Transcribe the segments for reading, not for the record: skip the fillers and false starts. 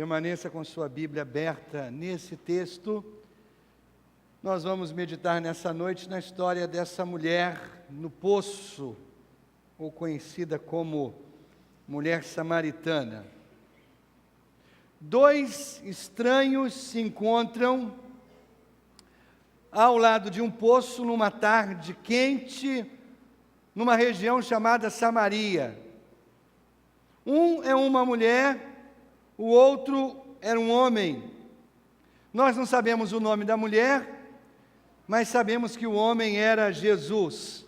Permaneça com sua Bíblia aberta nesse texto. Nós vamos meditar nessa noite na história dessa mulher no poço, ou conhecida como mulher samaritana. Dois estranhos se encontram ao lado de um poço numa tarde quente, numa região chamada Samaria. Um é uma mulher, o outro era um homem. Nós não sabemos o nome da mulher, mas sabemos que o homem era Jesus.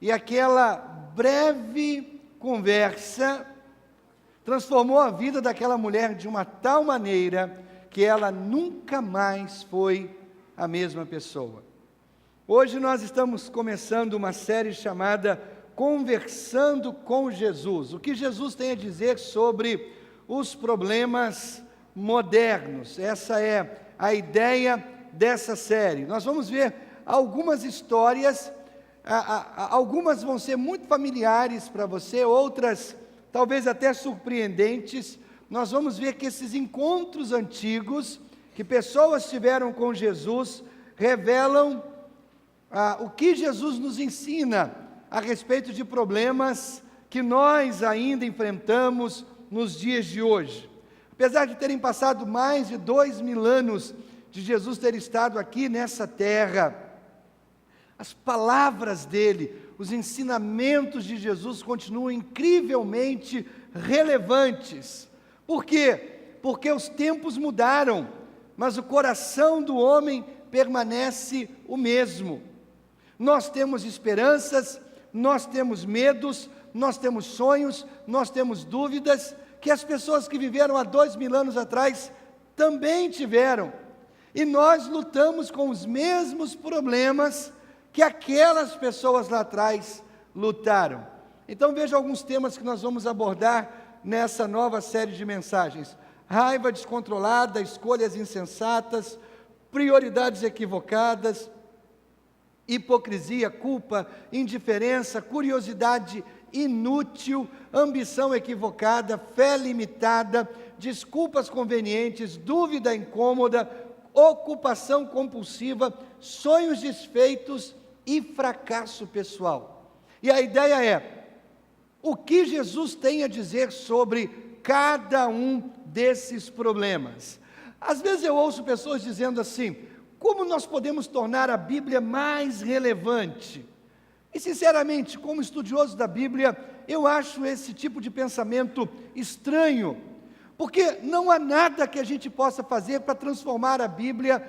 E aquela breve conversa transformou a vida daquela mulher de uma tal maneira que ela nunca mais foi a mesma pessoa. Hoje nós estamos começando uma série chamada Conversando com Jesus. O que Jesus tem a dizer sobre os problemas modernos. Essa é a ideia dessa série. Nós vamos ver algumas histórias, algumas vão ser muito familiares para você, outras talvez até surpreendentes. Nós vamos ver que esses encontros antigos, que pessoas tiveram com Jesus, revelam o que Jesus nos ensina a respeito de problemas que nós ainda enfrentamos nos dias de hoje. Apesar de terem passado mais de 2000 anos de Jesus ter estado aqui nessa terra, as palavras dele, os ensinamentos de Jesus continuam incrivelmente relevantes. Por quê? Porque os tempos mudaram, mas o coração do homem permanece o mesmo. Nós temos esperanças, nós temos medos, nós temos sonhos, nós temos dúvidas, que as pessoas que viveram há 2000 anos atrás também tiveram. E nós lutamos com os mesmos problemas que aquelas pessoas lá atrás lutaram. Então veja alguns temas que nós vamos abordar nessa nova série de mensagens: raiva descontrolada, escolhas insensatas, prioridades equivocadas, hipocrisia, culpa, indiferença, curiosidade inútil, ambição equivocada, fé limitada, desculpas convenientes, dúvida incômoda, ocupação compulsiva, sonhos desfeitos e fracasso pessoal. E a ideia é: o que Jesus tem a dizer sobre cada um desses problemas? Às vezes eu ouço pessoas dizendo assim: como nós podemos tornar a Bíblia mais relevante? E sinceramente, como estudioso da Bíblia, eu acho esse tipo de pensamento estranho, porque não há nada que a gente possa fazer para transformar a Bíblia,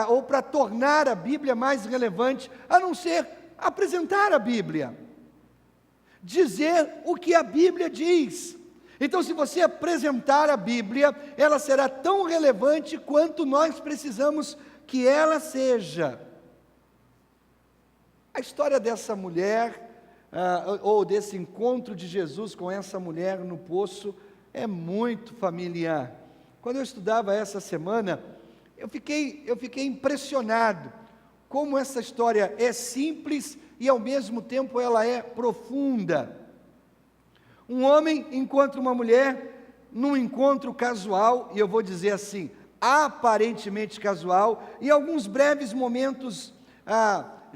ou para tornar a Bíblia mais relevante, a não ser apresentar a Bíblia, dizer o que a Bíblia diz. Então, se você apresentar a Bíblia, ela será tão relevante quanto nós precisamos que ela seja. A história dessa mulher, ou desse encontro de Jesus com essa mulher no poço, é muito familiar. Quando eu estudava essa semana, eu fiquei impressionado como essa história é simples e ao mesmo tempo ela é profunda. Um homem encontra uma mulher num encontro casual, e eu vou dizer assim, aparentemente casual, e alguns breves momentos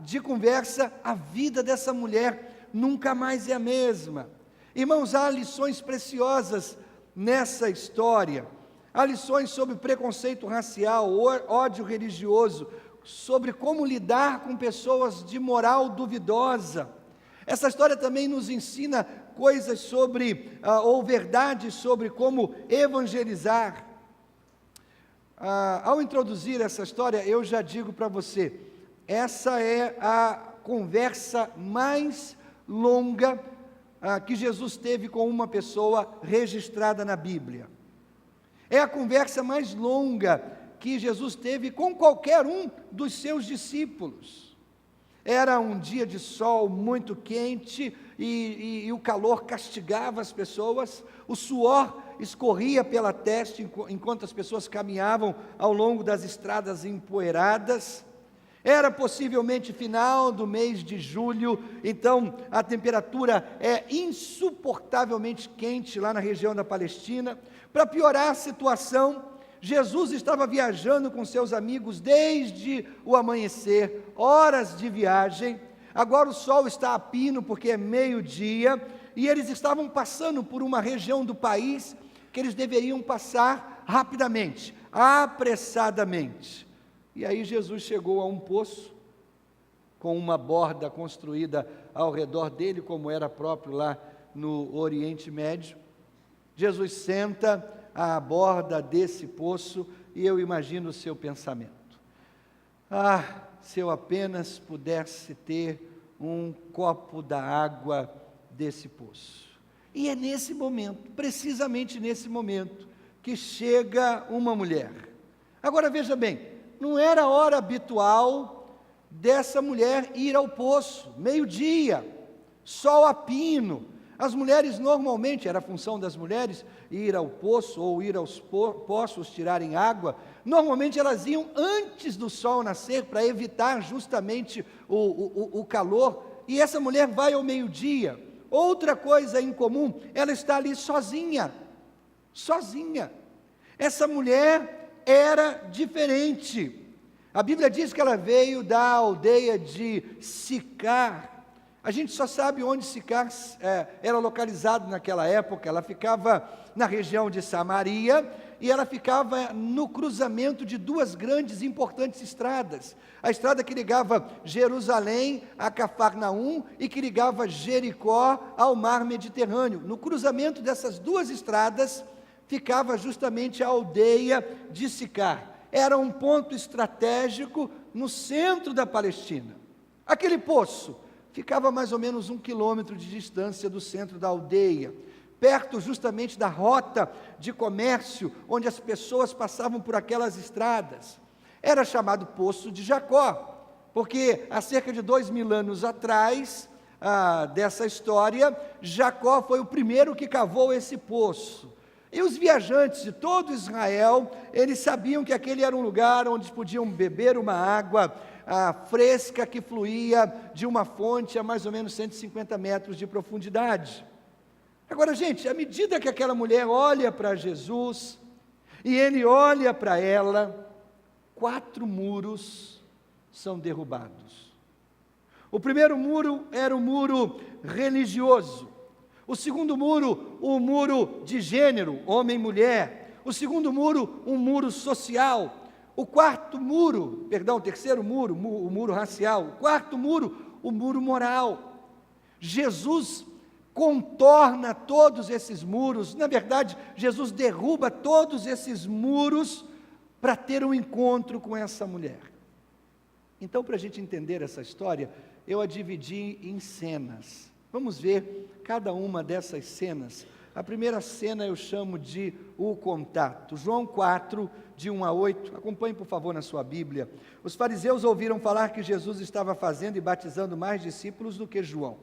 de conversa, a vida dessa mulher nunca mais é a mesma. Irmãos, há lições preciosas nessa história. Há lições sobre preconceito racial, ódio religioso, sobre como lidar com pessoas de moral duvidosa. Essa história também nos ensina coisas sobre, ou verdades sobre como evangelizar. Ao introduzir essa história, eu já digo para você, essa é a conversa mais longa que Jesus teve com uma pessoa registrada na Bíblia. É a conversa mais longa que Jesus teve com qualquer um dos seus discípulos. Era um dia de sol muito quente e o calor castigava as pessoas, o suor escorria pela testa enquanto as pessoas caminhavam ao longo das estradas empoeiradas. Era possivelmente final do mês de julho, então a temperatura é insuportavelmente quente lá na região da Palestina. Para piorar a situação, Jesus estava viajando com seus amigos desde o amanhecer, horas de viagem. Agora o sol está a pino porque é meio-dia, e eles estavam passando por uma região do país que eles deveriam passar rapidamente, apressadamente. E aí Jesus chegou a um poço, com uma borda construída ao redor dele, como era próprio lá no Oriente Médio. Jesus senta à borda desse poço, e eu imagino o seu pensamento: ah, se eu apenas pudesse ter um copo da água desse poço. E é nesse momento, precisamente nesse momento, que chega uma mulher. Agora veja bem, não era a hora habitual dessa mulher ir ao poço, meio-dia, sol a pino. As mulheres normalmente, era a função das mulheres ir ao poço ou ir aos poços tirarem água. Normalmente elas iam antes do sol nascer para evitar justamente o calor. E essa mulher vai ao meio-dia. Outra coisa incomum, ela está ali sozinha. Essa mulher era diferente. A Bíblia diz que ela veio da aldeia de Sicar. A gente só sabe onde Sicar era localizado naquela época. Ela ficava na região de Samaria, e ela ficava no cruzamento de duas grandes e importantes estradas. A estrada que ligava Jerusalém a Cafarnaum e que ligava Jericó ao mar Mediterrâneo. No cruzamento dessas duas estradas ficava justamente a aldeia de Sicar. Era um ponto estratégico no centro da Palestina. Aquele poço ficava a mais ou menos 1 quilômetro de distância do centro da aldeia, perto justamente da rota de comércio, onde as pessoas passavam por aquelas estradas. Era chamado Poço de Jacó, porque há cerca de 2000 anos atrás dessa história, Jacó foi o primeiro que cavou esse poço. E os viajantes de todo Israel, eles sabiam que aquele era um lugar onde podiam beber uma água fresca que fluía de uma fonte a mais ou menos 150 metros de profundidade. Agora, gente, à medida que aquela mulher olha para Jesus, e ele olha para ela, 4 muros são derrubados. O primeiro muro era o muro religioso. O segundo muro, o muro de gênero, homem e mulher. O segundo muro, um muro social. O terceiro muro, o muro racial. O quarto muro, o muro moral. Jesus contorna todos esses muros. Na verdade, Jesus derruba todos esses muros para ter um encontro com essa mulher. Então, para a gente entender essa história, eu a dividi em cenas. Vamos ver cada uma dessas cenas. A primeira cena eu chamo de o contato. João 4, de 1 a 8. Acompanhe, por favor, na sua Bíblia. Os fariseus ouviram falar que Jesus estava fazendo e batizando mais discípulos do que João,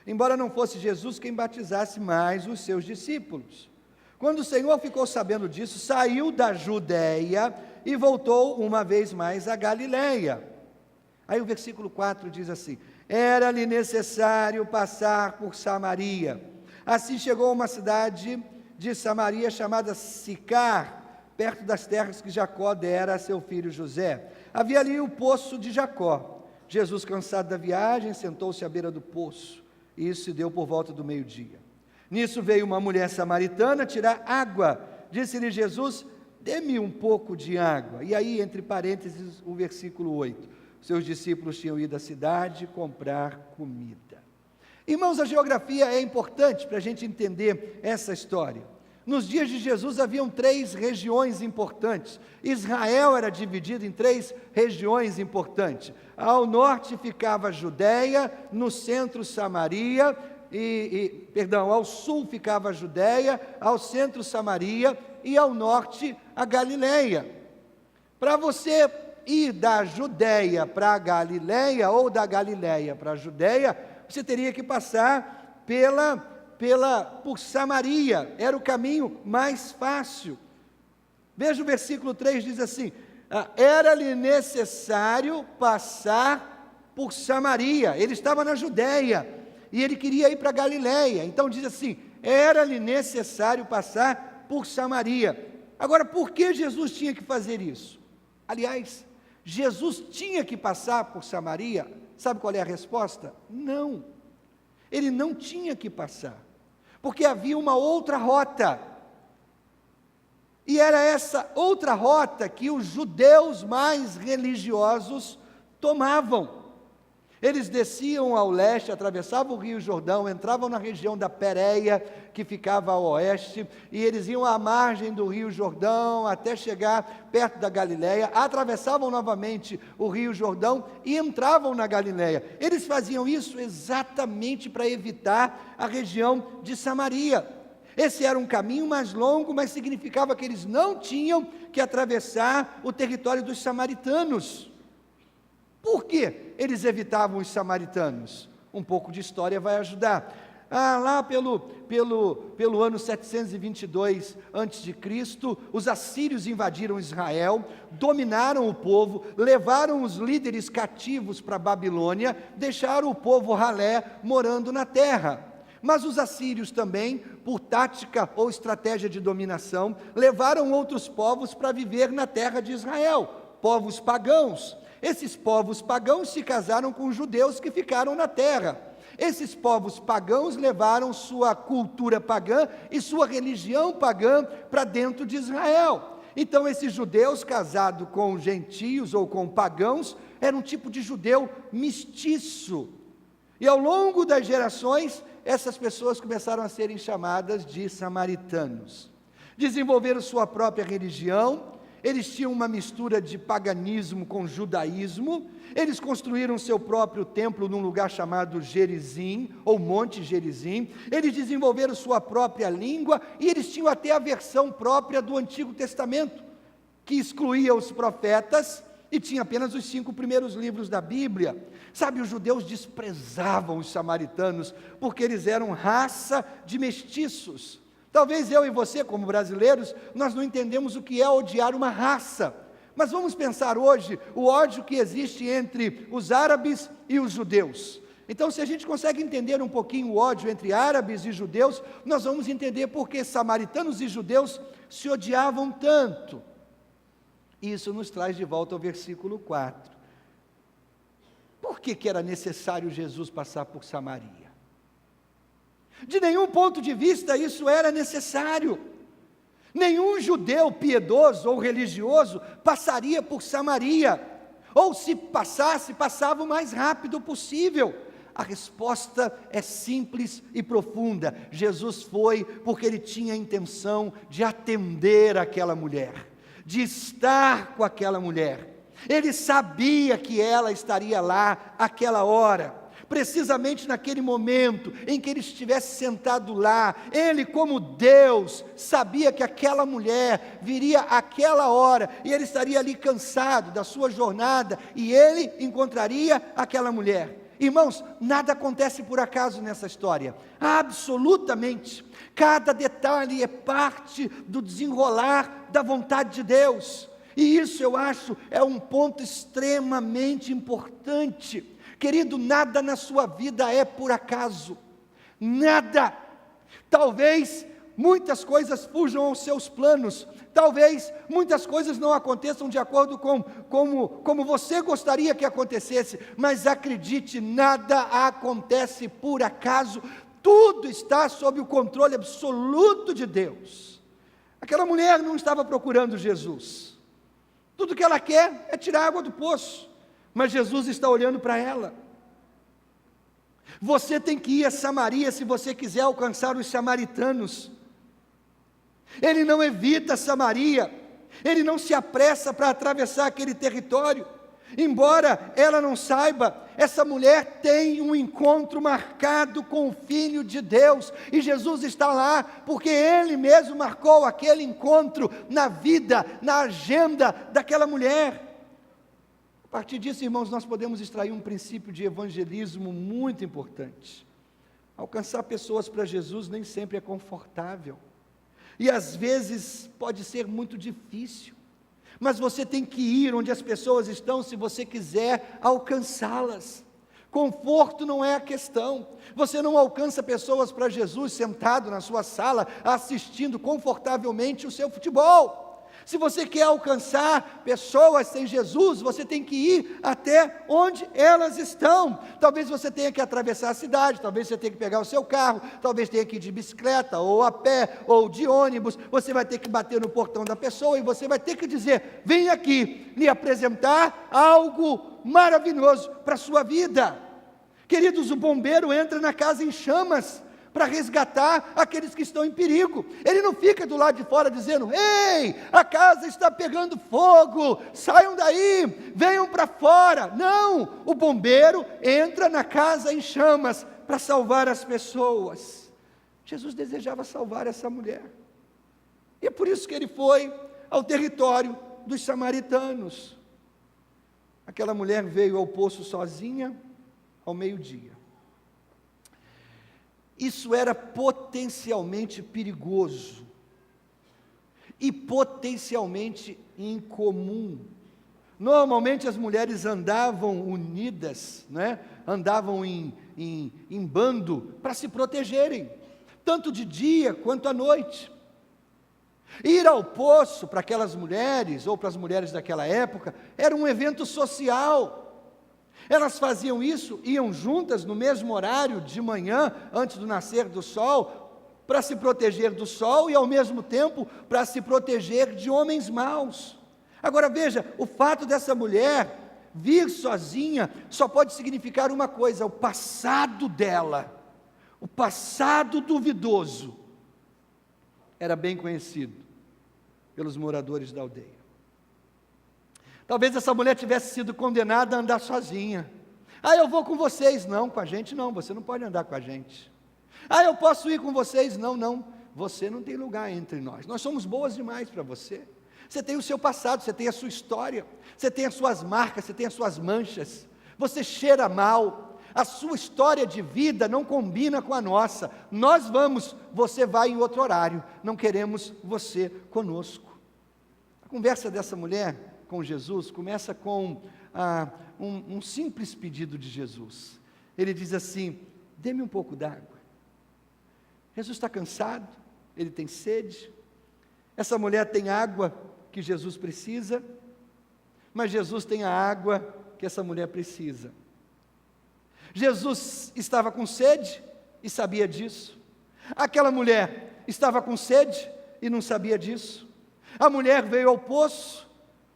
embora não fosse Jesus quem batizasse mais os seus discípulos. Quando o Senhor ficou sabendo disso, saiu da Judéia e voltou uma vez mais a Galiléia. Aí o versículo 4 diz assim: era-lhe necessário passar por Samaria. Assim chegou a uma cidade de Samaria chamada Sicar, perto das terras que Jacó dera a seu filho José. Havia ali o poço de Jacó. Jesus, cansado da viagem, sentou-se à beira do poço. E isso se deu por volta do meio-dia. Nisso veio uma mulher samaritana tirar água. Disse-lhe Jesus: dê-me um pouco de água. E aí, entre parênteses, o versículo 8. Seus discípulos tinham ido à cidade comprar comida. Irmãos, a geografia é importante para a gente entender essa história. Nos dias de Jesus haviam 3 regiões importantes. Israel era dividido em 3 regiões importantes. Ao norte ficava a Judéia, no centro Samaria, ao sul ficava a Judéia, ao centro Samaria e ao norte a Galiléia. Para você ir da Judéia para a Galiléia ou da Galiléia para a Judéia, você teria que passar por Samaria, era o caminho mais fácil. Veja o versículo 3, diz assim: era-lhe necessário passar por Samaria. Ele estava na Judéia e ele queria ir para Galiléia. Então diz assim: era-lhe necessário passar por Samaria. Agora, por que Jesus tinha que fazer isso? Aliás, Jesus tinha que passar por Samaria? Sabe qual é a resposta? Não. Ele não tinha que passar, porque havia uma outra rota. E era essa outra rota que os judeus mais religiosos tomavam. Eles desciam ao leste, atravessavam o Rio Jordão, entravam na região da Pérea, que ficava ao oeste, e eles iam à margem do Rio Jordão até chegar perto da Galiléia, atravessavam novamente o Rio Jordão e entravam na Galiléia. Eles faziam isso exatamente para evitar a região de Samaria. Esse era um caminho mais longo, mas significava que eles não tinham que atravessar o território dos samaritanos. Por que eles evitavam os samaritanos? Um pouco de história vai ajudar. Lá pelo ano 722 a.C., os assírios invadiram Israel, dominaram o povo, levaram os líderes cativos para a Babilônia, deixaram o povo ralé morando na terra. Mas os assírios também, por tática ou estratégia de dominação, levaram outros povos para viver na terra de Israel, povos pagãos. Esses povos pagãos se casaram com os judeus que ficaram na terra. Esses povos pagãos levaram sua cultura pagã e sua religião pagã para dentro de Israel. Então esses judeus casados com gentios ou com pagãos, era um tipo de judeu mestiço. E ao longo das gerações, essas pessoas começaram a serem chamadas de samaritanos. Desenvolveram sua própria religião. Eles tinham uma mistura de paganismo com judaísmo. Eles construíram seu próprio templo num lugar chamado Gerizim, ou Monte Gerizim. Eles desenvolveram sua própria língua e eles tinham até a versão própria do Antigo Testamento, que excluía os profetas e tinha apenas os 5 primeiros livros da Bíblia. Sabe, os judeus desprezavam os samaritanos, porque eles eram raça de mestiços. Talvez eu e você, como brasileiros, nós não entendemos o que é odiar uma raça. Mas vamos pensar hoje o ódio que existe entre os árabes e os judeus. Então, se a gente consegue entender um pouquinho o ódio entre árabes e judeus, nós vamos entender por que samaritanos e judeus se odiavam tanto. Isso nos traz de volta ao versículo 4. Por que era necessário Jesus passar por Samaria? De nenhum ponto de vista isso era necessário. Nenhum judeu piedoso ou religioso passaria por Samaria, ou se passasse, passava o mais rápido possível. A resposta é simples e profunda. Jesus foi porque ele tinha a intenção de atender aquela mulher, de estar com aquela mulher. Ele sabia que ela estaria lá àquela hora. Precisamente naquele momento em que ele estivesse sentado lá, ele, como Deus, sabia que aquela mulher viria àquela hora, e ele estaria ali cansado da sua jornada, e ele encontraria aquela mulher. Irmãos, nada acontece por acaso nessa história, absolutamente. Cada detalhe é parte do desenrolar da vontade de Deus, e isso eu acho é um ponto extremamente importante. Querido, nada na sua vida é por acaso, nada. Talvez muitas coisas fujam aos seus planos, talvez muitas coisas não aconteçam de acordo com como você gostaria que acontecesse, mas acredite, nada acontece por acaso, tudo está sob o controle absoluto de Deus. Aquela mulher não estava procurando Jesus, tudo que ela quer é tirar água do poço. Mas Jesus está olhando para ela. Você tem que ir a Samaria se você quiser alcançar os samaritanos. Ele não evita Samaria, ele não se apressa para atravessar aquele território. Embora ela não saiba, essa mulher tem um encontro marcado com o Filho de Deus, e Jesus está lá, porque Ele mesmo marcou aquele encontro na vida, na agenda daquela mulher. A partir disso, irmãos, nós podemos extrair um princípio de evangelismo muito importante. Alcançar pessoas para Jesus nem sempre é confortável, e às vezes pode ser muito difícil. Mas você tem que ir onde as pessoas estão se você quiser alcançá-las. Conforto não é a questão. Você não alcança pessoas para Jesus sentado na sua sala, assistindo confortavelmente o seu futebol. Se você quer alcançar pessoas sem Jesus, você tem que ir até onde elas estão. Talvez você tenha que atravessar a cidade, talvez você tenha que pegar o seu carro, talvez tenha que ir de bicicleta, ou a pé, ou de ônibus. Você vai ter que bater no portão da pessoa e você vai ter que dizer: vem aqui lhe apresentar algo maravilhoso para a sua vida. Queridos, o bombeiro entra na casa em chamas para resgatar aqueles que estão em perigo. Ele não fica do lado de fora dizendo: ei, a casa está pegando fogo, saiam daí, venham para fora. Não, o bombeiro entra na casa em chamas para salvar as pessoas. Jesus desejava salvar essa mulher, e é por isso que ele foi ao território dos samaritanos. Aquela mulher veio ao poço sozinha, ao meio-dia. Isso era potencialmente perigoso e potencialmente incomum. Normalmente as mulheres andavam unidas, né? Andavam em bando para se protegerem, tanto de dia quanto à noite. Ir ao poço para aquelas mulheres, ou para as mulheres daquela época, era um evento social. Elas faziam isso, iam juntas no mesmo horário de manhã, antes do nascer do sol, para se proteger do sol e ao mesmo tempo para se proteger de homens maus. Agora veja, o fato dessa mulher vir sozinha só pode significar uma coisa: o passado dela, o passado duvidoso, era bem conhecido pelos moradores da aldeia. Talvez essa mulher tivesse sido condenada a andar sozinha. Ah, eu vou com vocês. Não, com a gente não, você não pode andar com a gente. Ah, eu posso ir com vocês. Não, você não tem lugar entre nós. Nós somos boas demais para você. Você tem o seu passado, você tem a sua história, você tem as suas marcas, você tem as suas manchas. Você cheira mal, a sua história de vida não combina com a nossa. Nós vamos, você vai em outro horário. Não queremos você conosco. A conversa dessa mulher com Jesus começa com um simples pedido de Jesus. Ele diz assim: dê-me um pouco d'água. Jesus está cansado, ele tem sede. Essa mulher tem água que Jesus precisa, mas Jesus tem a água que essa mulher precisa. Jesus estava com sede e sabia disso. Aquela mulher estava com sede e não sabia disso. A mulher veio ao poço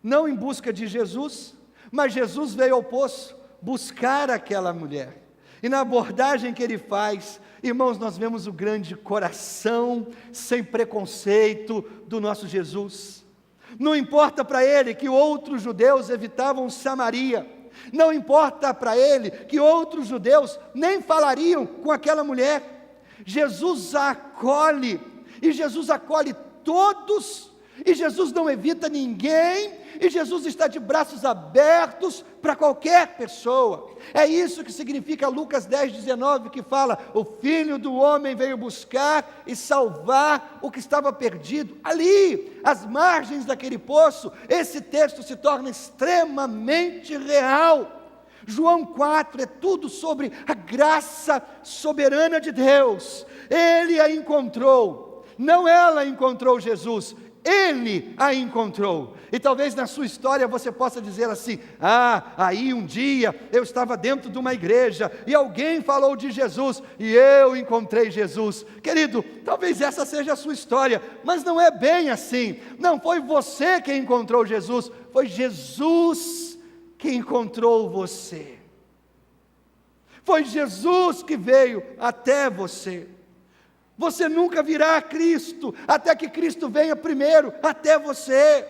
não em busca de Jesus, mas Jesus veio ao poço buscar aquela mulher. E na abordagem que ele faz, irmãos, nós vemos o grande coração, sem preconceito, do nosso Jesus. Não importa para ele que outros judeus evitavam Samaria, não importa para ele que outros judeus nem falariam com aquela mulher. Jesus a acolhe, e Jesus acolhe todos, e Jesus não evita ninguém, e Jesus está de braços abertos para qualquer pessoa. É isso que significa Lucas 10:19, que fala: o Filho do Homem veio buscar e salvar o que estava perdido. Ali, às margens daquele poço, esse texto se torna extremamente real. João 4 é tudo sobre a graça soberana de Deus. Ele a encontrou, não ela encontrou Jesus, ele a encontrou. E talvez na sua história você possa dizer assim: aí um dia eu estava dentro de uma igreja e alguém falou de Jesus e eu encontrei Jesus. Querido, talvez essa seja a sua história, mas não é bem assim. Não foi você que encontrou Jesus, foi Jesus que encontrou você. Foi Jesus que veio até você. Você nunca virá a Cristo, até que Cristo venha primeiro até você.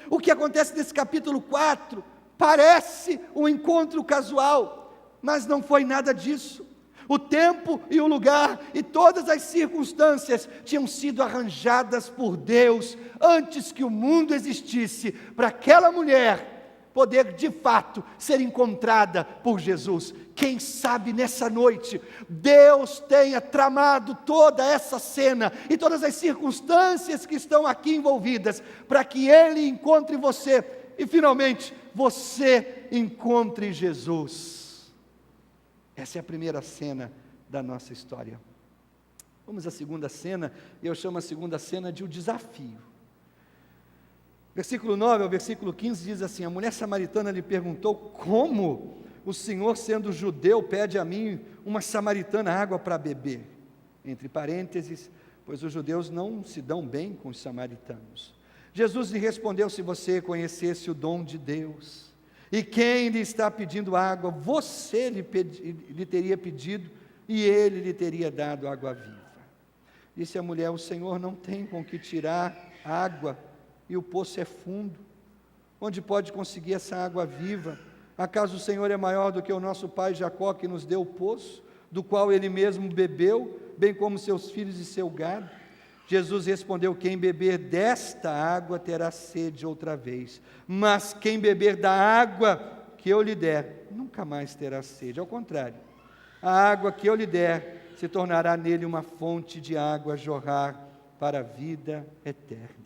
O que acontece nesse capítulo 4, parece um encontro casual, mas não foi nada disso. O tempo e o lugar e todas as circunstâncias tinham sido arranjadas por Deus, antes que o mundo existisse, para aquela mulher poder de fato ser encontrada por Jesus. Quem sabe nessa noite Deus tenha tramado toda essa cena e todas as circunstâncias que estão aqui envolvidas, para que Ele encontre você e finalmente você encontre Jesus. Essa é a primeira cena da nossa história. Vamos à segunda cena, e eu chamo a segunda cena de o desafio. Versículo 9 ao versículo 15 diz assim: a mulher samaritana lhe perguntou: como o Senhor, sendo judeu, pede a mim, uma samaritana, água para beber? Entre parênteses, pois os judeus não se dão bem com os samaritanos. Jesus lhe respondeu: se você conhecesse o dom de Deus, e quem lhe está pedindo água, você lhe teria pedido, e ele lhe teria dado água viva. Disse a mulher: o Senhor não tem com que tirar água, e o poço é fundo. Onde pode conseguir essa água viva? Acaso o Senhor é maior do que o nosso pai Jacó, que nos deu o poço, do qual ele mesmo bebeu, bem como seus filhos e seu gado? Jesus respondeu: quem beber desta água terá sede outra vez, mas quem beber da água que eu lhe der, nunca mais terá sede. Ao contrário, a água que eu lhe der se tornará nele uma fonte de água a jorrar para a vida eterna.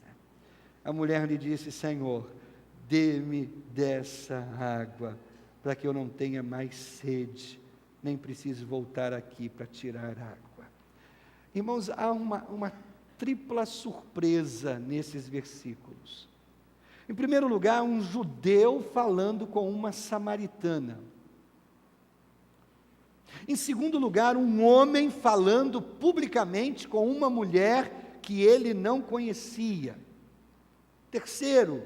A mulher lhe disse: Senhor, dê-me dessa água, para que eu não tenha mais sede, nem preciso voltar aqui para tirar água. Irmãos, há uma tripla surpresa nesses versículos. Em primeiro lugar, um judeu falando com uma samaritana. Em segundo lugar, um homem falando publicamente com uma mulher que ele não conhecia. Terceiro,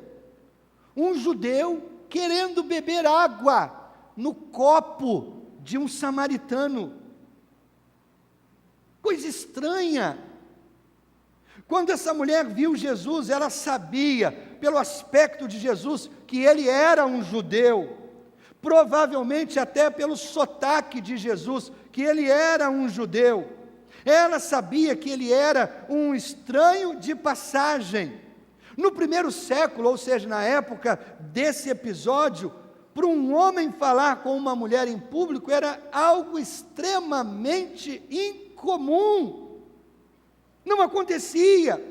um judeu querendo beber água no copo de um samaritano. Coisa estranha. Quando essa mulher viu Jesus, ela sabia, pelo aspecto de Jesus, que ele era um judeu. Provavelmente até pelo sotaque de Jesus, que ele era um judeu. Ela sabia que ele era um estranho de passagem. No primeiro século, ou seja, na época desse episódio, para um homem falar com uma mulher em público era algo extremamente incomum. Não acontecia.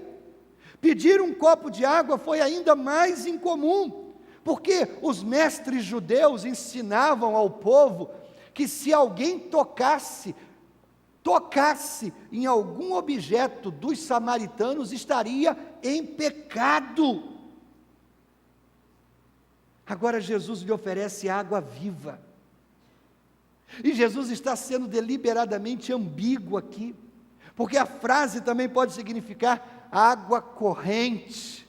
Pedir um copo de água foi ainda mais incomum. Porque os mestres judeus ensinavam ao povo que se alguém tocasse em algum objeto dos samaritanos, estaria em pecado. Agora Jesus lhe oferece água viva. E Jesus está sendo deliberadamente ambíguo aqui, porque a frase também pode significar água corrente.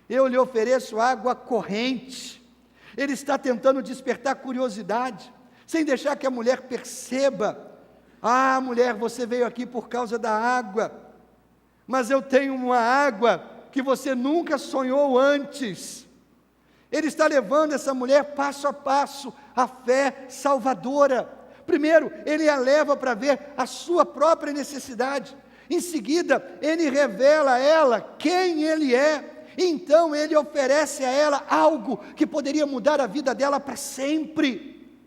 Eu lhe ofereço água corrente. Ele está tentando despertar curiosidade, sem deixar que a mulher perceba: ah, mulher, você veio aqui por causa da água, mas eu tenho uma água que você nunca sonhou antes. Ele está levando essa mulher passo a passo à fé salvadora. Primeiro, ele a leva para ver a sua própria necessidade. Em seguida, ele revela a ela quem ele é. Então ele oferece a ela algo que poderia mudar a vida dela para sempre.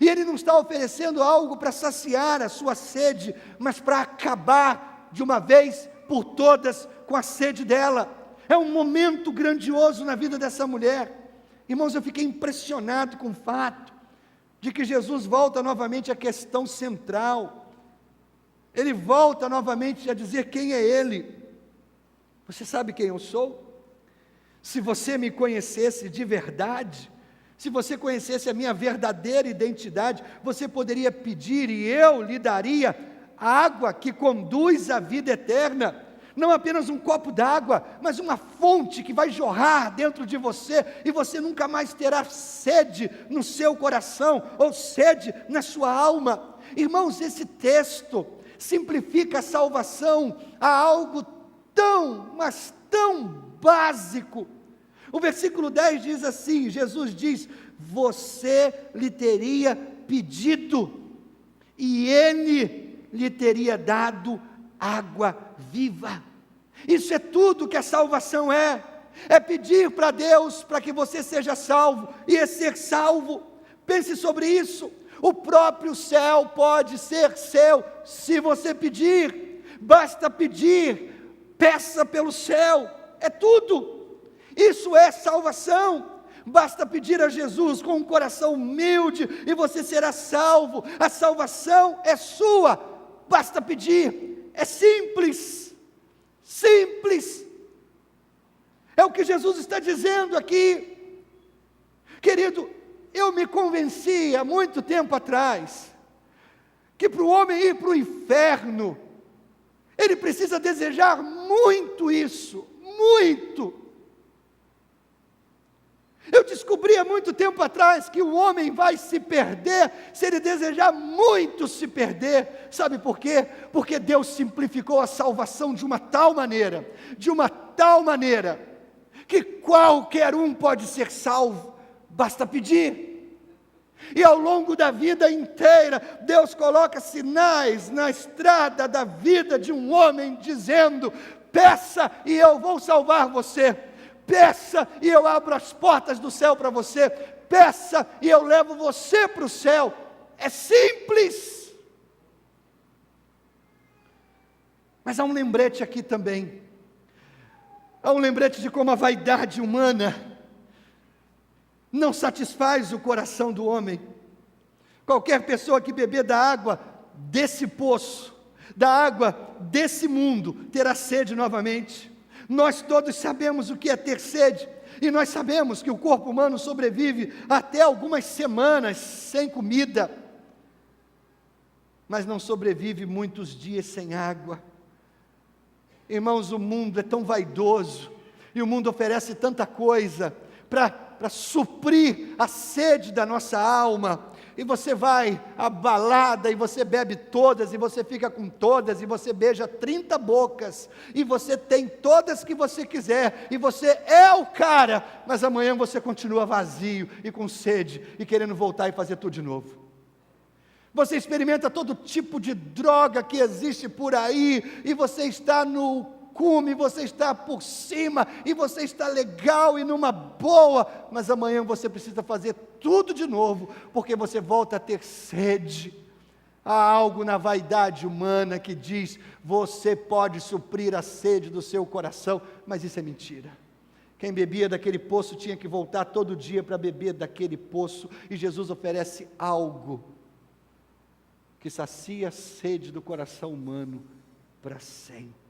E ele não está oferecendo algo para saciar a sua sede, mas para acabar de uma vez por todas com a sede dela. É um momento grandioso na vida dessa mulher. Irmãos, eu fiquei impressionado com o fato de que Jesus volta novamente à questão central. Ele volta novamente a dizer quem é Ele. Você sabe quem eu sou? Se você me conhecesse de verdade, se você conhecesse a minha verdadeira identidade, você poderia pedir e eu lhe daria a água que conduz à vida eterna. Não apenas um copo d'água, mas uma fonte que vai jorrar dentro de você, e você nunca mais terá sede no seu coração, ou sede na sua alma. Irmãos, esse texto simplifica a salvação a algo tão, mas tão básico. O versículo 10 diz assim, Jesus diz: você lhe teria pedido, e ele lhe teria dado água viva. Isso é tudo que a salvação é. é pedir para Deus para que você seja salvo, e ser salvo, pense sobre isso, o próprio céu pode ser seu, se você pedir, basta pedir, peça pelo céu, é tudo, isso é salvação, basta pedir a Jesus com um coração humilde, e você será salvo, a salvação é sua, basta pedir, é simples, simples, é o que Jesus está dizendo aqui, querido. Eu me convenci há muito tempo atrás, que para o homem ir para o inferno, ele precisa desejar muito isso, muito. Eu descobri há muito tempo atrás que o homem vai se perder, se ele desejar muito se perder, sabe por quê? Porque Deus simplificou a salvação de uma tal maneira, que qualquer um pode ser salvo, basta pedir, e ao longo da vida inteira, Deus coloca sinais na estrada da vida de um homem, dizendo, peça e eu vou salvar você, peça e eu abro as portas do céu para você, peça e eu levo você para o céu, é simples, mas há um lembrete aqui também, há um lembrete de como a vaidade humana não satisfaz o coração do homem. Qualquer pessoa que beber da água desse poço, da água desse mundo, terá sede novamente. Nós todos sabemos o que é ter sede, e nós sabemos que o corpo humano sobrevive até algumas semanas sem comida, mas não sobrevive muitos dias sem água. Irmãos, o mundo é tão vaidoso, e o mundo oferece tanta coisa para suprir a sede da nossa alma, e você vai à balada, e você bebe todas, e você fica com todas, e você beija 30 bocas, e você tem todas que você quiser, e você é o cara, mas amanhã você continua vazio, e com sede, e querendo voltar e fazer tudo de novo. Você experimenta todo tipo de droga que existe por aí, e você está no cume, você está por cima, e você está legal e numa boa, mas amanhã você precisa fazer tudo de novo, porque você volta a ter sede. Há algo na vaidade humana que diz, você pode suprir a sede do seu coração, mas isso é mentira. Quem bebia daquele poço tinha que voltar todo dia para beber daquele poço, e Jesus oferece algo que sacia a sede do coração humano para sempre.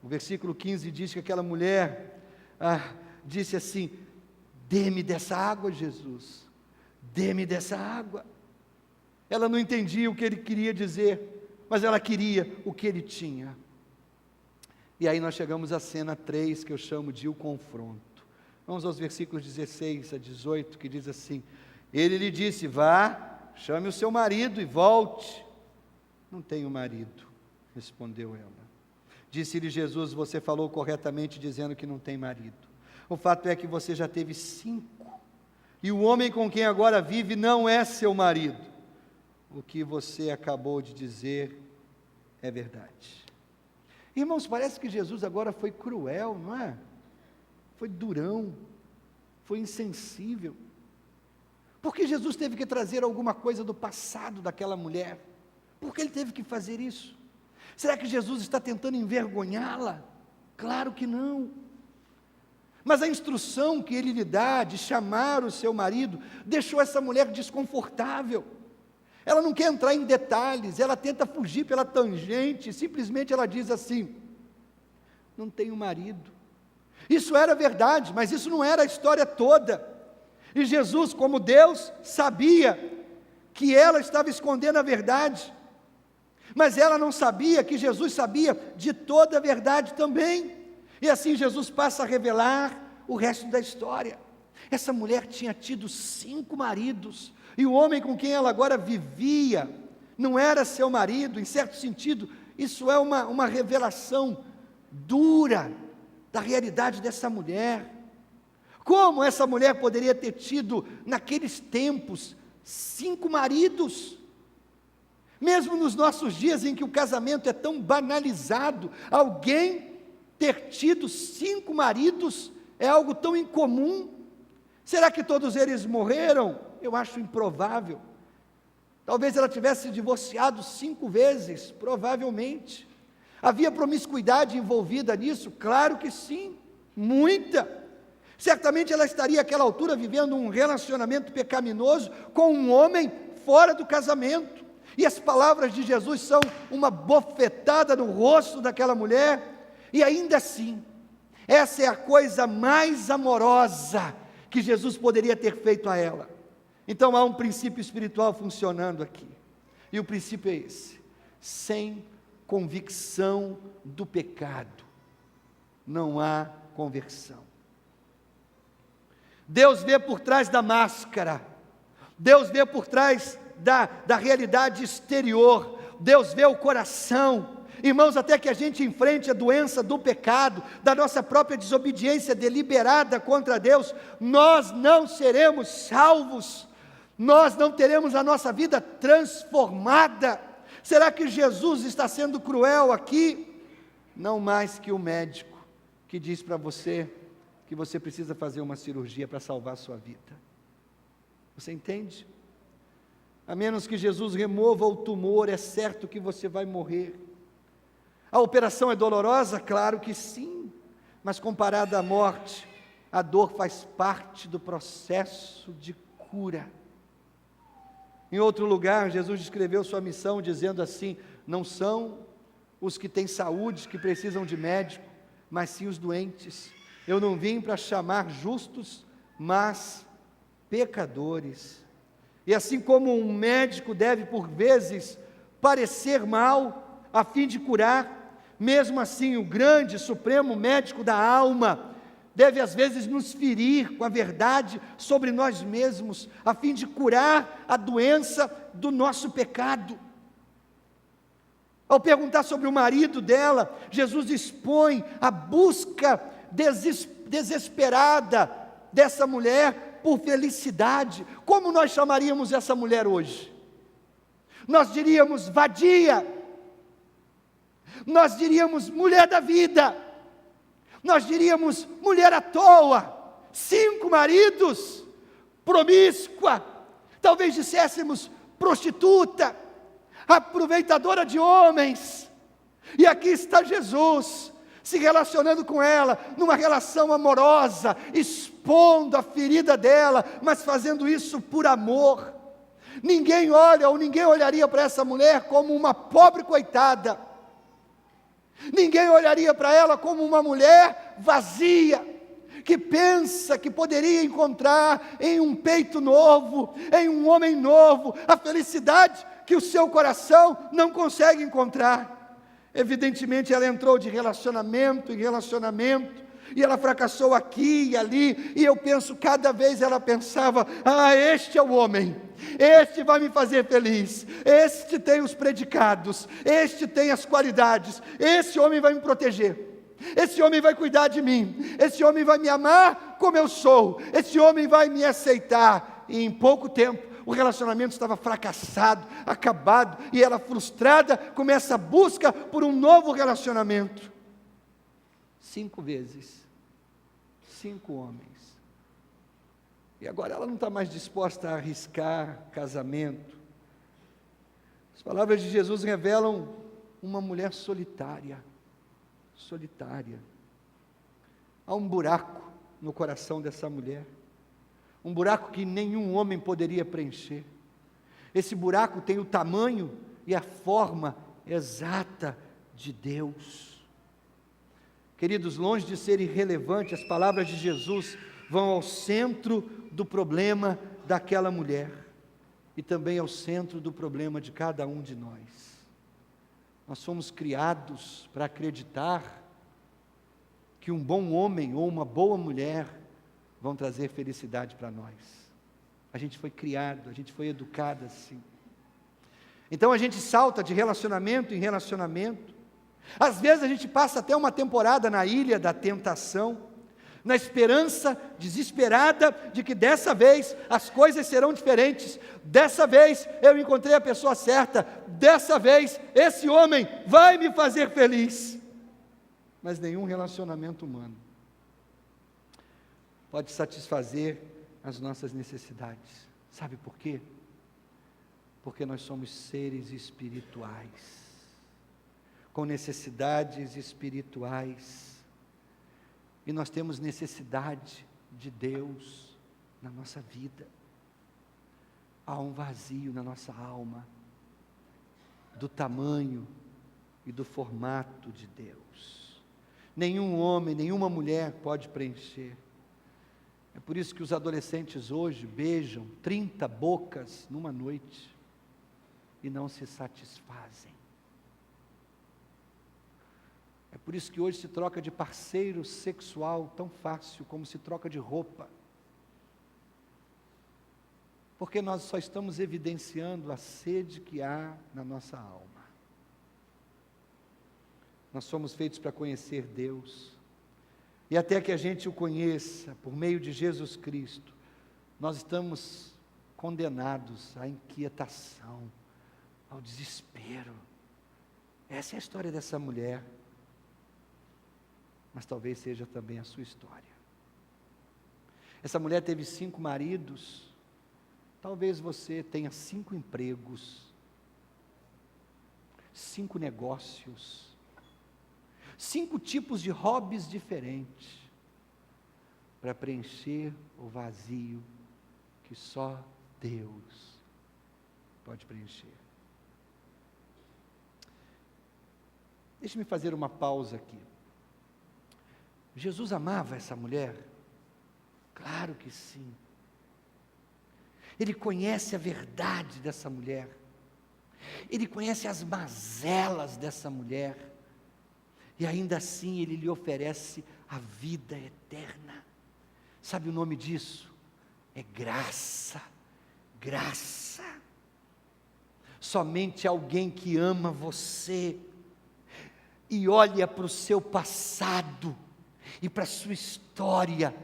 O versículo 15 diz que aquela mulher disse assim, dê-me dessa água, Jesus, dê-me dessa água. Ela não entendia o que ele queria dizer, mas ela queria o que ele tinha. E aí nós chegamos à cena 3, que eu chamo de o confronto. Vamos aos versículos 16 a 18, que diz assim, ele lhe disse, vá, chame o seu marido e volte. Não tenho marido, respondeu ela. Disse-lhe Jesus, você falou corretamente dizendo que não tem marido. O fato é que você já teve 5, e o homem com quem agora vive não é seu marido. O que você acabou de dizer é verdade. Irmãos, parece que Jesus agora foi cruel, não é? Foi durão, foi insensível. Por que Jesus teve que trazer alguma coisa do passado daquela mulher? Por que ele teve que fazer isso? Será que Jesus está tentando envergonhá-la? Claro que não. Mas a instrução que ele lhe dá de chamar o seu marido, deixou essa mulher desconfortável. Ela não quer entrar em detalhes, ela tenta fugir pela tangente, simplesmente ela diz assim, não tenho marido. Isso era verdade, mas isso não era a história toda. E Jesus, como Deus, sabia que ela estava escondendo a verdade, mas ela não sabia que Jesus sabia de toda a verdade também, e assim Jesus passa a revelar o resto da história. Essa mulher tinha tido 5 maridos, e o homem com quem ela agora vivia, não era seu marido. Em certo sentido, isso é uma revelação dura, da realidade dessa mulher. Como essa mulher poderia ter tido, naqueles tempos, 5 maridos? Mesmo nos nossos dias em que o casamento é tão banalizado, alguém ter tido 5 maridos é algo tão incomum? Será que todos eles morreram? Eu acho improvável. Talvez ela tivesse se divorciado 5 vezes, provavelmente. Havia promiscuidade envolvida nisso? Claro que sim, muita. Certamente ela estaria àquela altura vivendo um relacionamento pecaminoso com um homem fora do casamento. E as palavras de Jesus são uma bofetada no rosto daquela mulher. E ainda assim, essa é a coisa mais amorosa que Jesus poderia ter feito a ela. Então há um princípio espiritual funcionando aqui. E o princípio é esse: sem convicção do pecado, não há conversão. Deus vê por trás da máscara, Deus vê por trás da realidade exterior, Deus vê o coração. Irmãos, até que a gente enfrente a doença do pecado, da nossa própria desobediência deliberada contra Deus, nós não seremos salvos, nós não teremos a nossa vida transformada. Será que Jesus está sendo cruel aqui? Não mais que o médico que diz para você que você precisa fazer uma cirurgia para salvar a sua vida. Você entende? A menos que Jesus remova o tumor, é certo que você vai morrer. A operação é dolorosa? Claro que sim, mas comparada à morte, a dor faz parte do processo de cura. Em outro lugar, Jesus descreveu sua missão dizendo assim: não são os que têm saúde que precisam de médico, mas sim os doentes. Eu não vim para chamar justos, mas pecadores. E assim como um médico deve por vezes parecer mal a fim de curar, mesmo assim o grande, supremo médico da alma deve às vezes nos ferir com a verdade sobre nós mesmos, a fim de curar a doença do nosso pecado. Ao perguntar sobre o marido dela, Jesus expõe a busca desesperada dessa mulher por felicidade. Como nós chamaríamos essa mulher hoje? Nós diríamos vadia, nós diríamos mulher da vida, nós diríamos mulher à toa, 5 maridos, promíscua, talvez disséssemos prostituta, aproveitadora de homens. E aqui está Jesus se relacionando com ela, numa relação amorosa, expondo a ferida dela, mas fazendo isso por amor. Ninguém olha, ou ninguém olharia para essa mulher como uma pobre coitada, ninguém olharia para ela como uma mulher vazia, que pensa que poderia encontrar em um peito novo, em um homem novo, a felicidade que o seu coração não consegue encontrar. Evidentemente ela entrou de relacionamento em relacionamento, e ela fracassou aqui e ali, e eu penso, cada vez ela pensava: este é o homem, este vai me fazer feliz, este tem os predicados, este tem as qualidades, esse homem vai me proteger, esse homem vai cuidar de mim, esse homem vai me amar como eu sou, esse homem vai me aceitar. E em pouco tempo o relacionamento estava fracassado, acabado, e ela, frustrada, começa a busca por um novo relacionamento. 5 vezes, 5 homens, e agora ela não está mais disposta a arriscar casamento. As palavras de Jesus revelam uma mulher solitária. Há um buraco no coração dessa mulher, um buraco que nenhum homem poderia preencher. Esse buraco tem o tamanho e a forma exata de Deus. Queridos, longe de ser irrelevante, as palavras de Jesus vão ao centro do problema daquela mulher, e também ao centro do problema de cada um de nós. Nós fomos criados para acreditar que um bom homem ou uma boa mulher vão trazer felicidade para nós. A gente foi criado, a gente foi educado assim. Então a gente salta de relacionamento em relacionamento. Às vezes a gente passa até uma temporada na ilha da tentação, na esperança desesperada de que dessa vez as coisas serão diferentes, dessa vez eu encontrei a pessoa certa, dessa vez esse homem vai me fazer feliz. mas nenhum relacionamento humano pode satisfazer as nossas necessidades. Sabe por quê? Porque nós somos seres espirituais, com necessidades espirituais, e nós temos necessidade de Deus na nossa vida. Há um vazio na nossa alma, do tamanho e do formato de Deus. Nenhum homem, nenhuma mulher pode preencher. É por isso que os adolescentes hoje beijam 30 bocas numa noite e não se satisfazem. É por isso que hoje se troca de parceiro sexual tão fácil como se troca de roupa. Porque nós só estamos evidenciando a sede que há na nossa alma. Nós somos feitos para conhecer Deus. E até que a gente o conheça, por meio de Jesus Cristo, nós estamos condenados à inquietação, ao desespero. Essa é a história dessa mulher. Mas talvez seja também a sua história. Essa mulher teve 5 maridos. Talvez você tenha 5 empregos, 5 negócios, 5 tipos de hobbies diferentes, para preencher o vazio que só Deus pode preencher. Deixe-me fazer uma pausa aqui. Jesus amava essa mulher? Claro que sim. Ele conhece a verdade dessa mulher. Ele conhece as mazelas dessa mulher. E ainda assim Ele lhe oferece a vida eterna. Sabe o nome disso? É graça. Graça. Somente alguém que ama você e olha para o seu passado e para a sua história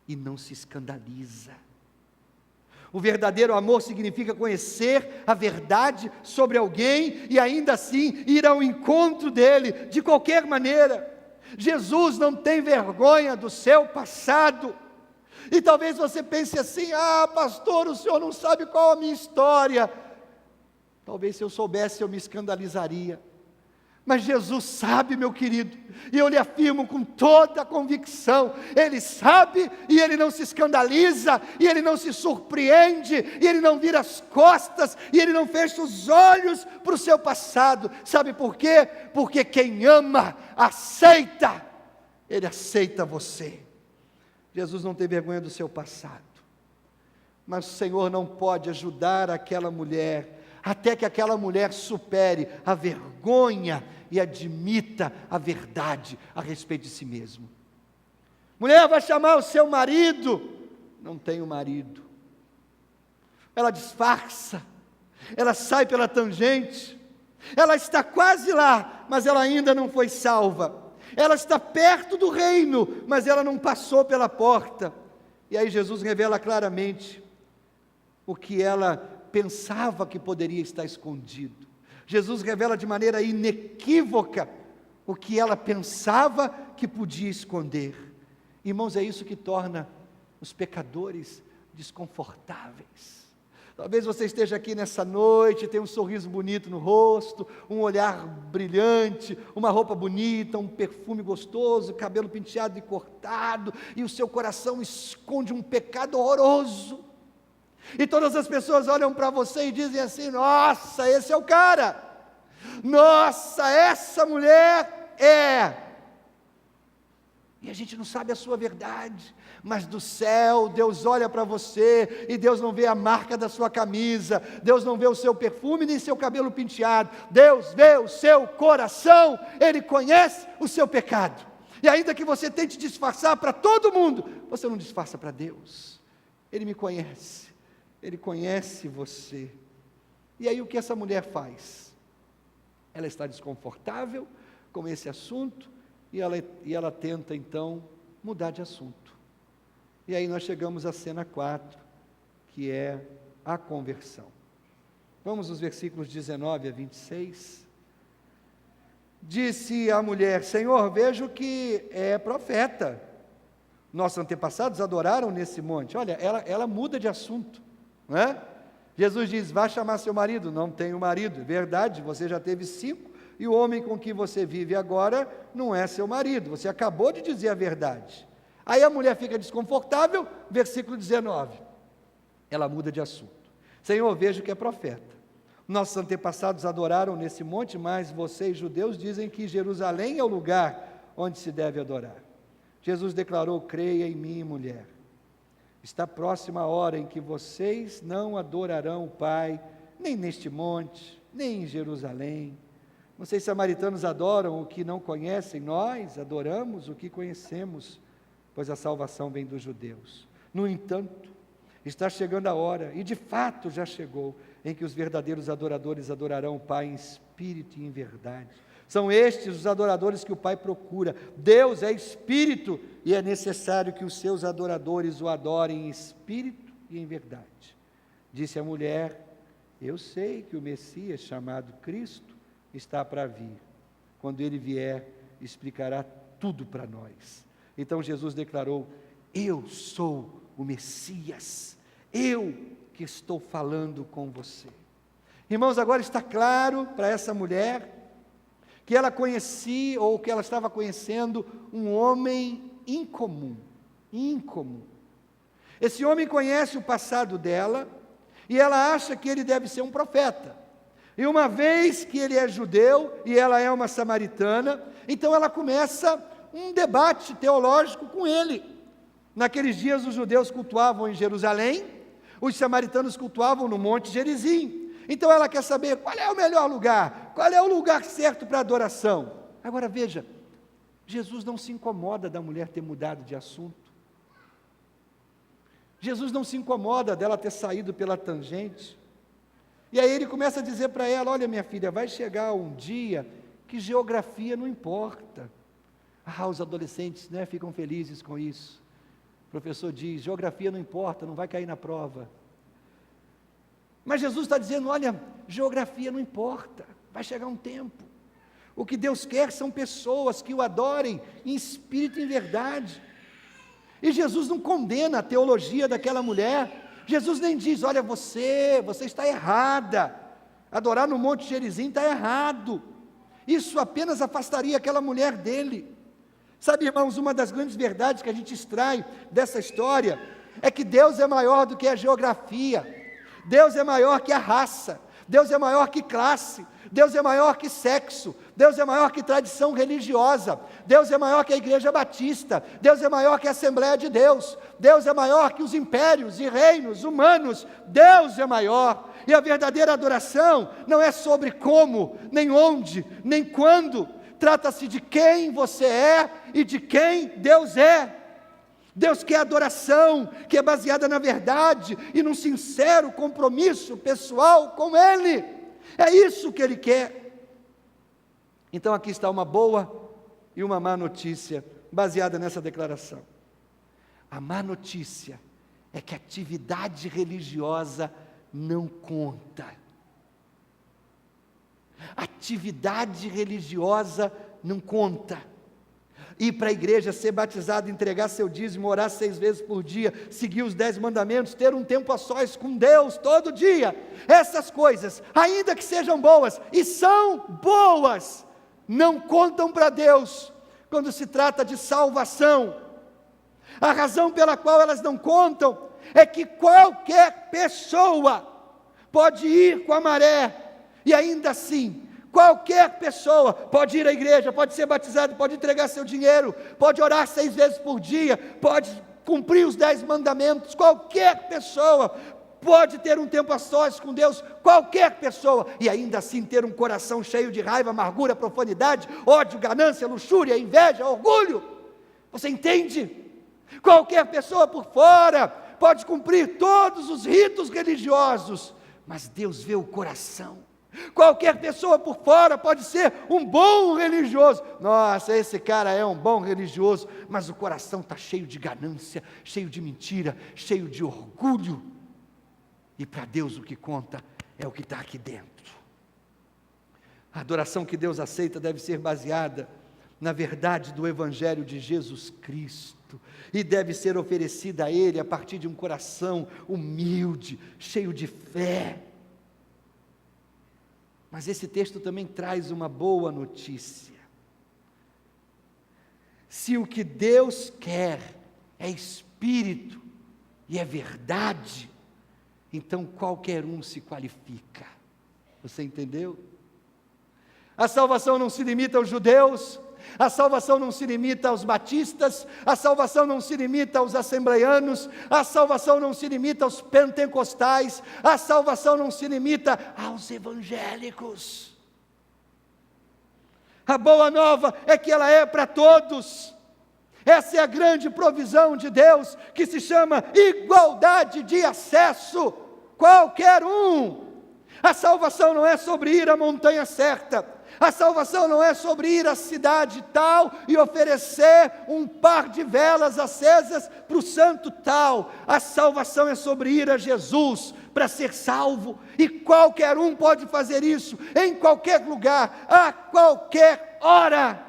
e não se escandaliza. O verdadeiro amor significa conhecer a verdade sobre alguém e ainda assim ir ao encontro dele de qualquer maneira. Jesus não tem vergonha do seu passado. E talvez você pense assim: ah, pastor, o senhor não sabe qual a minha história. Talvez se eu soubesse eu me escandalizaria. Mas Jesus sabe, meu querido, e eu lhe afirmo com toda a convicção, Ele sabe e Ele não se escandaliza, e Ele não se surpreende, e Ele não vira as costas, e Ele não fecha os olhos para o seu passado. Sabe por quê? Porque quem ama, aceita, Ele aceita você. Jesus não tem vergonha do seu passado, mas o Senhor não pode ajudar aquela mulher, até que aquela mulher supere a vergonha e admita a verdade a respeito de si mesmo. Mulher, vai chamar o seu marido. Não tenho marido. Ela disfarça, ela sai pela tangente, ela está quase lá, mas ela ainda não foi salva. Ela está perto do reino, mas ela não passou pela porta. E aí Jesus revela claramente o que ela pensava que poderia estar escondido. Jesus revela de maneira inequívoca o que ela pensava que podia esconder. Irmãos, é isso que torna os pecadores desconfortáveis. Talvez você esteja aqui nessa noite, tem um sorriso bonito no rosto, um olhar brilhante, uma roupa bonita, um perfume gostoso, cabelo penteado e cortado, e o seu coração esconde um pecado horroroso. E todas as pessoas olham para você e dizem assim: nossa, esse é o cara, nossa, essa mulher é. E a gente não sabe a sua verdade, mas do céu Deus olha para você e Deus não vê a marca da sua camisa, Deus não vê o seu perfume nem seu cabelo penteado, Deus vê o seu coração, Ele conhece o seu pecado. E ainda que você tente disfarçar para todo mundo, você não disfarça para Deus. Ele me conhece. Ele conhece você. E aí o que essa mulher faz? Ela está desconfortável com esse assunto e ela tenta então mudar de assunto. E aí nós chegamos à cena 4, que é a conversão. Vamos aos versículos 19 a 26. Disse a mulher: Senhor, vejo que é profeta. Nossos antepassados adoraram nesse monte. Olha, ela muda de assunto, não é? Jesus diz: vá chamar seu marido. Não tenho marido. Verdade, você já teve 5, e o homem com que você vive agora não é seu marido. Você acabou de dizer a verdade. Aí a mulher fica desconfortável, versículo 19. Ela muda de assunto. Senhor, vejo que é profeta. Nossos antepassados adoraram nesse monte, mas vocês, judeus, dizem que Jerusalém é o lugar onde se deve adorar. Jesus declarou: creia em mim, mulher. Está próxima a hora em que vocês não adorarão o Pai, nem neste monte, nem em Jerusalém. Vocês samaritanos adoram o que não conhecem, nós adoramos o que conhecemos, pois a salvação vem dos judeus. No entanto, está chegando a hora, e de fato já chegou, em que os verdadeiros adoradores adorarão o Pai em espírito e em verdade. São estes os adoradores que o Pai procura. Deus é espírito e é necessário que os seus adoradores o adorem em espírito e em verdade. Disse a mulher: eu sei que o Messias, chamado Cristo, está para vir. Quando ele vier, explicará tudo para nós. Então Jesus declarou: eu sou o Messias, eu que estou falando com você. Irmãos, agora está claro para essa mulher que ela conhecia, ou que ela estava conhecendo, um homem incomum. Esse homem conhece o passado dela, e ela acha que ele deve ser um profeta. E uma vez que ele é judeu, e ela é uma samaritana, então ela começa um debate teológico com ele. Naqueles dias os judeus cultuavam em Jerusalém, os samaritanos cultuavam no Monte Gerizim. Então ela quer saber qual é o melhor lugar, qual é o lugar certo para adoração. Agora veja, Jesus não se incomoda da mulher ter mudado de assunto. Jesus não se incomoda dela ter saído pela tangente. E aí ele começa a dizer para ela: olha, minha filha, vai chegar um dia que geografia não importa. Os adolescentes, né, ficam felizes com isso. O professor diz: geografia não importa, não vai cair na prova. Mas Jesus está dizendo: olha, geografia não importa, vai chegar um tempo. O que Deus quer são pessoas que o adorem em espírito e em verdade. E Jesus não condena a teologia daquela mulher. Jesus nem diz: olha, você está errada, adorar no Monte Gerizim está errado. Isso apenas afastaria aquela mulher dele. Sabe, irmãos, uma das grandes verdades que a gente extrai dessa história é que Deus é maior do que a geografia. Deus é maior que a raça, Deus é maior que classe, Deus é maior que sexo, Deus é maior que tradição religiosa, Deus é maior que a Igreja Batista, Deus é maior que a Assembleia de Deus, Deus é maior que os impérios e reinos humanos, Deus é maior. E a verdadeira adoração não é sobre como, nem onde, nem quando, trata-se de quem você é e de quem Deus é. Deus quer adoração que é baseada na verdade e num sincero compromisso pessoal com Ele. É isso que Ele quer. Então aqui está uma boa e uma má notícia baseada nessa declaração. A má notícia é que a atividade religiosa não conta. Atividade religiosa não conta. Ir para a igreja, ser batizado, entregar seu dízimo, orar 6 vezes por dia, seguir os 10 mandamentos, ter um tempo a sós com Deus todo dia, essas coisas, ainda que sejam boas, e são boas, não contam para Deus, quando se trata de salvação. A razão pela qual elas não contam, é que qualquer pessoa pode ir com a maré, e ainda assim, qualquer pessoa pode ir à igreja, pode ser batizado, pode entregar seu dinheiro, pode orar 6 vezes por dia, pode cumprir os 10 mandamentos, qualquer pessoa pode ter um tempo a sós com Deus, qualquer pessoa, e ainda assim ter um coração cheio de raiva, amargura, profanidade, ódio, ganância, luxúria, inveja, orgulho. Você entende? Qualquer pessoa por fora pode cumprir todos os ritos religiosos, mas Deus vê o coração. Qualquer pessoa por fora pode ser um bom religioso. Nossa, esse cara é um bom religioso, mas o coração está cheio de ganância, cheio de mentira, cheio de orgulho. E para Deus o que conta é o que está aqui dentro. A adoração que Deus aceita deve ser baseada na verdade do Evangelho de Jesus Cristo, e deve ser oferecida a Ele a partir de um coração humilde, cheio de fé. Mas esse texto também traz uma boa notícia. Se o que Deus quer é espírito e é verdade, então qualquer um se qualifica. Você entendeu? A salvação não se limita aos judeus, a salvação não se limita aos batistas, a salvação não se limita aos assembleianos, a salvação não se limita aos pentecostais, a salvação não se limita aos evangélicos. A boa nova é que ela é para todos. Essa é a grande provisão de Deus, que se chama igualdade de acesso, qualquer um. A salvação não é sobre ir à montanha certa, a salvação não é sobre ir à cidade tal e oferecer um par de velas acesas para o santo tal. A salvação é sobre ir a Jesus para ser salvo, e qualquer um pode fazer isso, em qualquer lugar, a qualquer hora.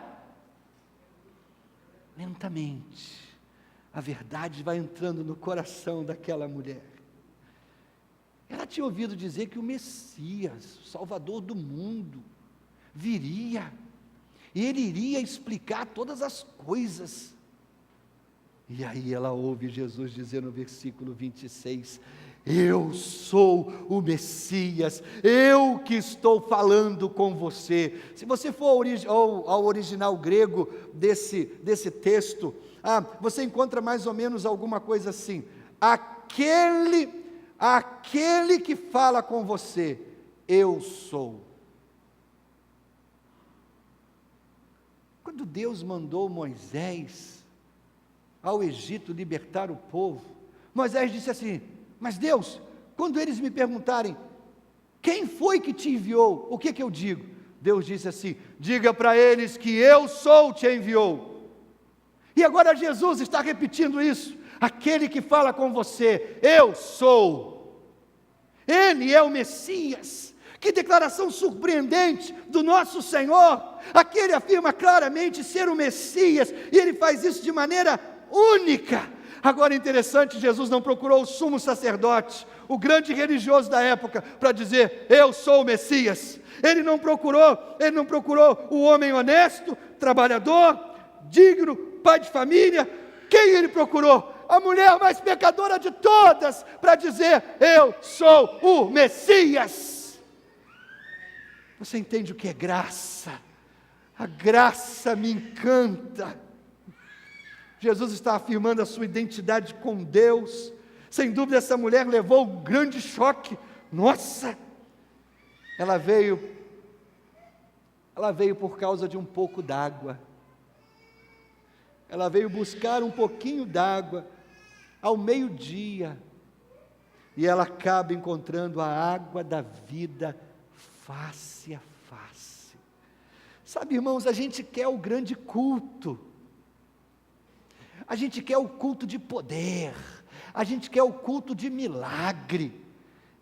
Lentamente, a verdade vai entrando no coração daquela mulher. Ela tinha ouvido dizer que o Messias, o Salvador do mundo, viria, e Ele iria explicar todas as coisas. E aí ela ouve Jesus dizer no versículo 26, eu sou o Messias, eu que estou falando com você. Se você for ao original grego desse texto, você encontra mais ou menos alguma coisa assim, aquele que fala com você, eu sou. Quando Deus mandou Moisés ao Egito libertar o povo, Moisés disse assim, mas Deus, quando eles me perguntarem, quem foi que te enviou, o que eu digo? Deus disse assim, diga para eles que eu sou te enviou. E agora Jesus está repetindo isso, aquele que fala com você, eu sou. Ele é o Messias. Que declaração surpreendente do nosso Senhor. Aqui ele afirma claramente ser o Messias, e ele faz isso de maneira única. Agora interessante, Jesus não procurou o sumo sacerdote, o grande religioso da época, para dizer, eu sou o Messias. Ele não procurou o homem honesto, trabalhador, digno, pai de família. Quem ele procurou? A mulher mais pecadora de todas, para dizer, eu sou o Messias. Você entende o que é graça? A graça me encanta. Jesus está afirmando a sua identidade com Deus. Sem dúvida essa mulher levou um grande choque. Nossa! Ela veio por causa de um pouco d'água. Ela veio buscar um pouquinho d'água ao meio-dia. E ela acaba encontrando a água da vida face a face. Sabe, irmãos, a gente quer o grande culto. A gente quer o culto de poder. A gente quer o culto de milagre.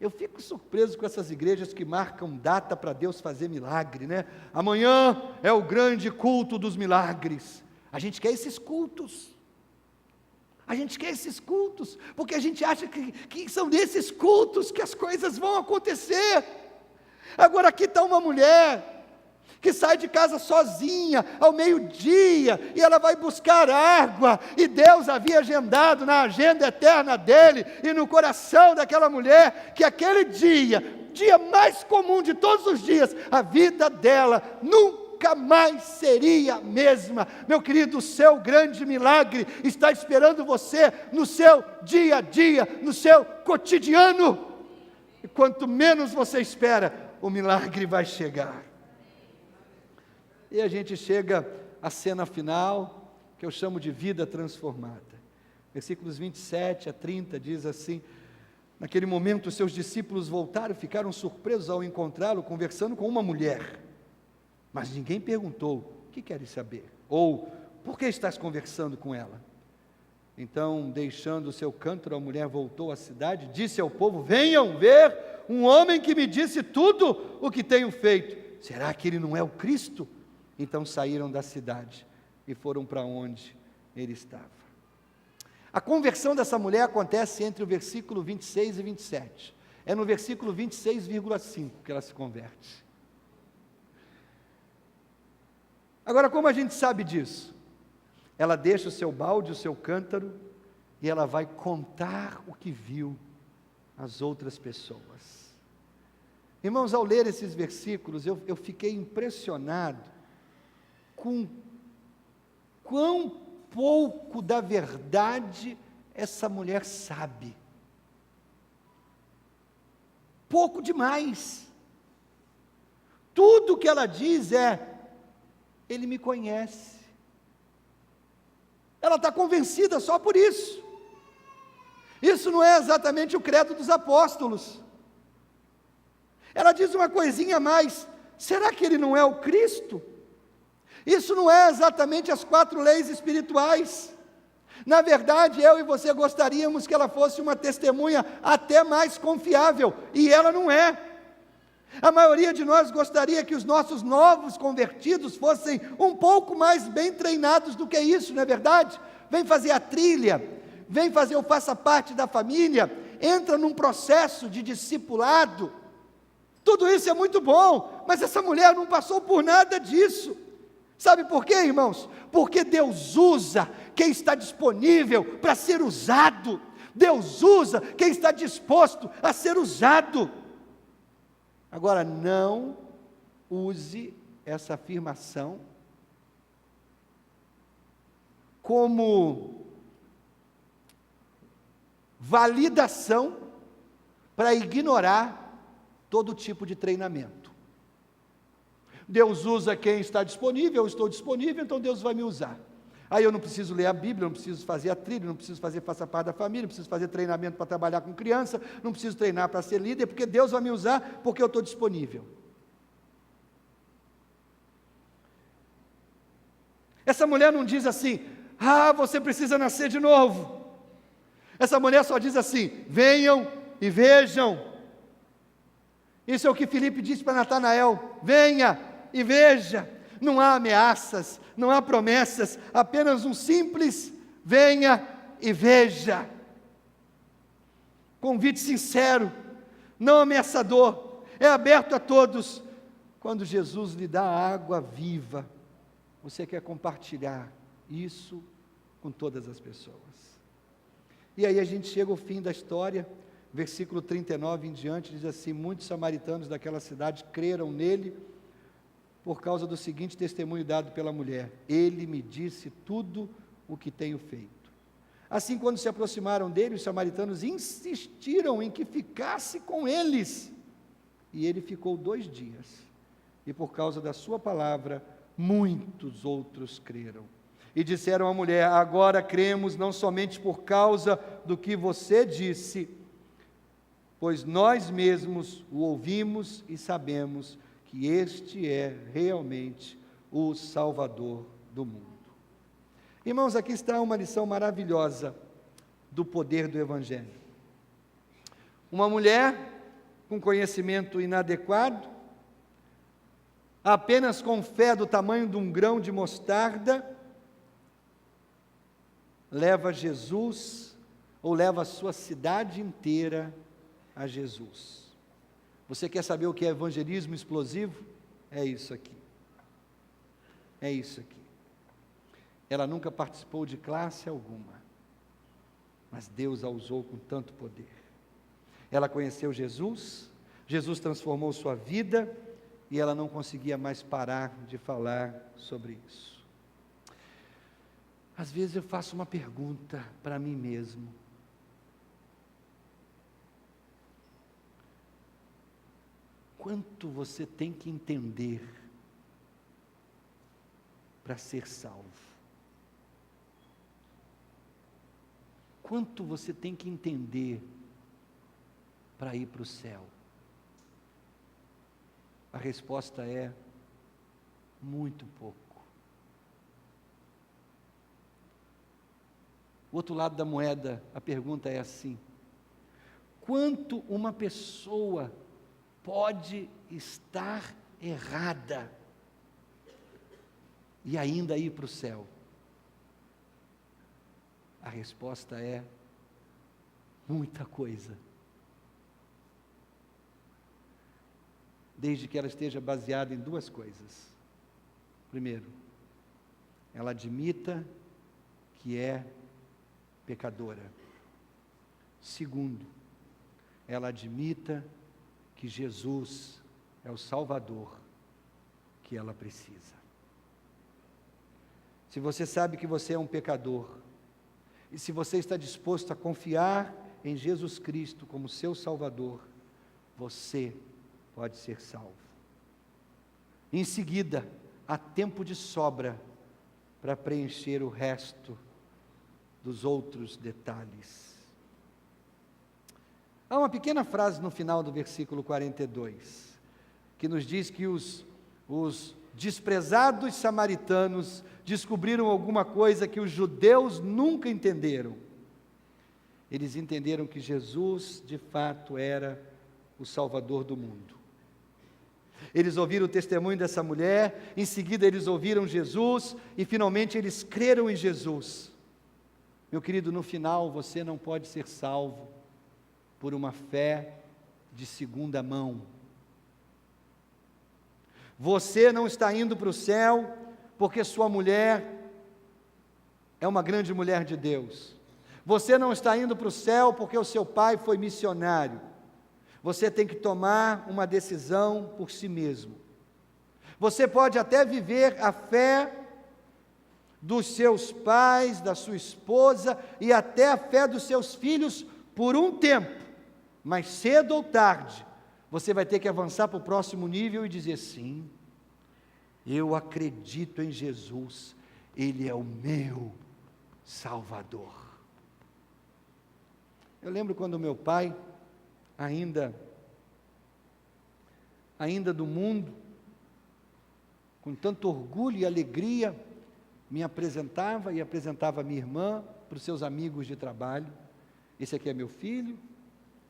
Eu fico surpreso com essas igrejas que marcam data para Deus fazer milagre, né? Amanhã é o grande culto dos milagres. A gente quer esses cultos. A gente quer esses cultos, porque a gente acha que são nesses cultos que as coisas vão acontecer. Agora aqui está uma mulher que sai de casa sozinha ao meio-dia, e ela vai buscar água, e Deus havia agendado na agenda eterna dele, e no coração daquela mulher, que aquele dia mais comum de todos os dias, a vida dela nunca mais seria a mesma. Meu querido, o seu grande milagre está esperando você no seu dia a dia, no seu cotidiano, e quanto menos você espera, o milagre vai chegar. E a gente chega à cena final, que eu chamo de vida transformada. Versículos 27 a 30 diz assim, naquele momento os seus discípulos voltaram e ficaram surpresos ao encontrá-lo conversando com uma mulher. Mas ninguém perguntou, o que queres saber? Ou, por que estás conversando com ela? Então, deixando o seu cântaro, a mulher voltou à cidade, disse ao povo, venham ver um homem que me disse tudo o que tenho feito. será que ele não é o Cristo? Então saíram da cidade e foram para onde ele estava. A conversão dessa mulher acontece entre o versículo 26 e 27. É no versículo 26,5 que ela se converte. Agora, como a gente sabe disso? Ela deixa o seu balde, o seu cântaro, e ela vai contar o que viu às outras pessoas. Irmãos, ao ler esses versículos, eu fiquei impressionado com quão pouco da verdade essa mulher sabe. Pouco demais. Tudo que ela diz é: ele me conhece. Ela está convencida só por isso. Isso não é exatamente o credo dos apóstolos. Ela diz uma coisinha a mais: será que ele não é o Cristo? Isso não é exatamente as 4 leis espirituais. Na verdade, eu e você gostaríamos que ela fosse uma testemunha até mais confiável, e ela não é. A maioria de nós gostaria que os nossos novos convertidos fossem um pouco mais bem treinados do que isso, não é verdade? Vem fazer a trilha, vem fazer o faça parte da família, entra num processo de discipulado. Tudo isso é muito bom, mas essa mulher não passou por nada disso. Sabe por quê, irmãos? Porque Deus usa quem está disponível para ser usado. Deus usa quem está disposto a ser usado. Agora, não use essa afirmação como validação para ignorar todo tipo de treinamento. Deus usa quem está disponível, eu estou disponível, então Deus vai me usar. Aí eu não preciso ler a Bíblia, não preciso fazer a trilha, não preciso fazer faça parte da família, não preciso fazer treinamento para trabalhar com criança, não preciso treinar para ser líder, porque Deus vai me usar porque eu estou disponível. Essa mulher não diz assim: ah, você precisa nascer de novo. Essa mulher só diz assim: venham e vejam. Isso é o que Filipe disse para Natanael: venha e veja. Não há ameaças, não há promessas, apenas um simples venha e veja. Convite sincero, não ameaçador, é aberto a todos. Quando Jesus lhe dá água viva, você quer compartilhar isso com todas as pessoas. E aí a gente chega ao fim da história, versículo 39 em diante, diz assim: muitos samaritanos daquela cidade creram nele, por causa do seguinte testemunho dado pela mulher: ele me disse tudo o que tenho feito. Assim, quando se aproximaram dele, os samaritanos insistiram em que ficasse com eles, e ele ficou 2 dias, e por causa da sua palavra, muitos outros creram, e disseram à mulher: agora cremos não somente por causa do que você disse, pois nós mesmos o ouvimos e sabemos que este é realmente o Salvador do mundo. Irmãos, aqui está uma lição maravilhosa do poder do Evangelho. Uma mulher com conhecimento inadequado, apenas com fé do tamanho de um grão de mostarda, leva Jesus, ou leva a sua cidade inteira a Jesus. Você quer saber o que é evangelismo explosivo? É isso aqui. É isso aqui. Ela nunca participou de classe alguma, mas Deus a usou com tanto poder. Ela conheceu Jesus, Jesus transformou sua vida, e ela não conseguia mais parar de falar sobre isso. Às vezes eu faço uma pergunta para mim mesmo: quanto você tem que entender para ser salvo? Quanto você tem que entender para ir para o céu? A resposta é: muito pouco. O outro lado da moeda, a pergunta é assim: quanto uma pessoa pode estar errada e ainda ir para o céu? A resposta é muita coisa. Desde que ela esteja baseada em duas coisas. Primeiro, ela admita que é pecadora. Segundo, ela admita que Jesus é o Salvador que ela precisa. Se você sabe que você é um pecador, e se você está disposto a confiar em Jesus Cristo como seu Salvador, você pode ser salvo. Em seguida, há tempo de sobra para preencher o resto dos outros detalhes. Há uma pequena frase no final do versículo 42, que nos diz que os desprezados samaritanos descobriram alguma coisa que os judeus nunca entenderam. Eles entenderam que Jesus, de fato, era o Salvador do mundo. Eles ouviram o testemunho dessa mulher, em seguida eles ouviram Jesus, e finalmente eles creram em Jesus. Meu querido, no final você não pode ser salvo por uma fé de segunda mão. Você não está indo para o céu porque sua mulher é uma grande mulher de Deus. Você não está indo para o céu porque o seu pai foi missionário. Você tem que tomar uma decisão por si mesmo. Você pode até viver a fé dos seus pais, da sua esposa e até a fé dos seus filhos por um tempo, mas cedo ou tarde, você vai ter que avançar para o próximo nível e dizer: sim, eu acredito em Jesus, Ele é o meu Salvador. Eu lembro quando meu pai, ainda do mundo, com tanto orgulho e alegria, me apresentava e apresentava a minha irmã para os seus amigos de trabalho. Esse aqui é meu filho,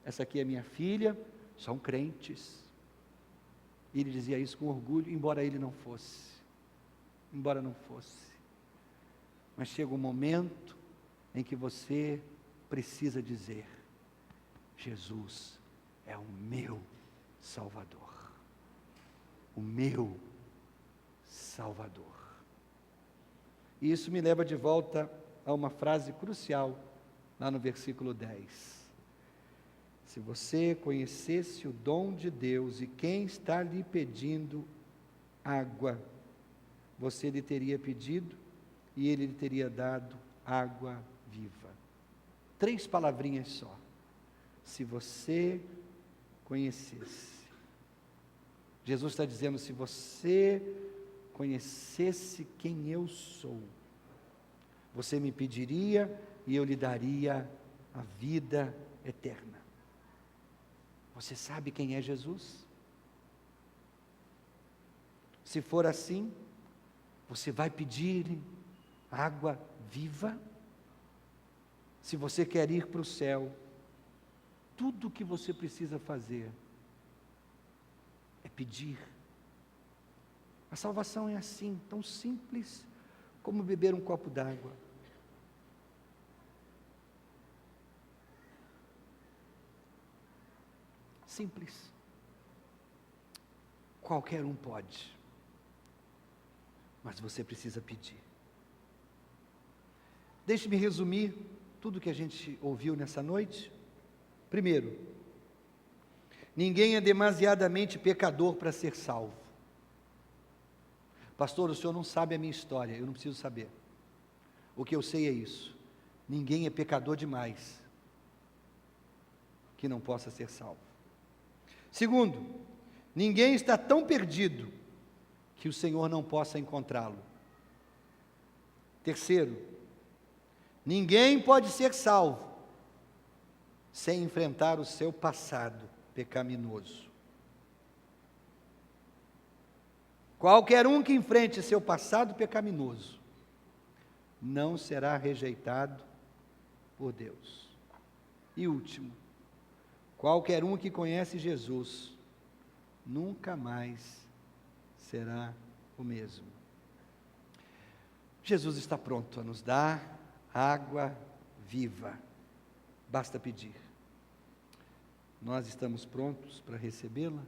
essa aqui é minha filha, são crentes. E ele dizia isso com orgulho, embora ele não fosse. Embora não fosse. Mas chega um momento em que você precisa dizer: Jesus é o meu Salvador. O meu Salvador. E isso me leva de volta a uma frase crucial, lá no versículo 10. Se você conhecesse o dom de Deus e quem está lhe pedindo água, você lhe teria pedido e ele lhe teria dado água viva. 3 palavrinhas só. Se você conhecesse. Jesus está dizendo: se você conhecesse quem eu sou, você me pediria e eu lhe daria a vida eterna. Você sabe quem é Jesus? Se for assim, você vai pedir água viva? Se você quer ir para o céu, tudo o que você precisa fazer é pedir. A salvação é assim, tão simples como beber um copo d'água. Simples. Qualquer um pode. Mas você precisa pedir. Deixe-me resumir tudo que a gente ouviu nessa noite. Primeiro, ninguém é demasiadamente pecador para ser salvo. Pastor, o senhor não sabe a minha história, eu não preciso saber. O que eu sei é isso: ninguém é pecador demais que não possa ser salvo. Segundo, ninguém está tão perdido que o Senhor não possa encontrá-lo. Terceiro, ninguém pode ser salvo sem enfrentar o seu passado pecaminoso. Qualquer um que enfrente seu passado pecaminoso não será rejeitado por Deus. E último, qualquer um que conhece Jesus nunca mais será o mesmo. Jesus está pronto a nos dar água viva, basta pedir. Nós estamos prontos para recebê-la?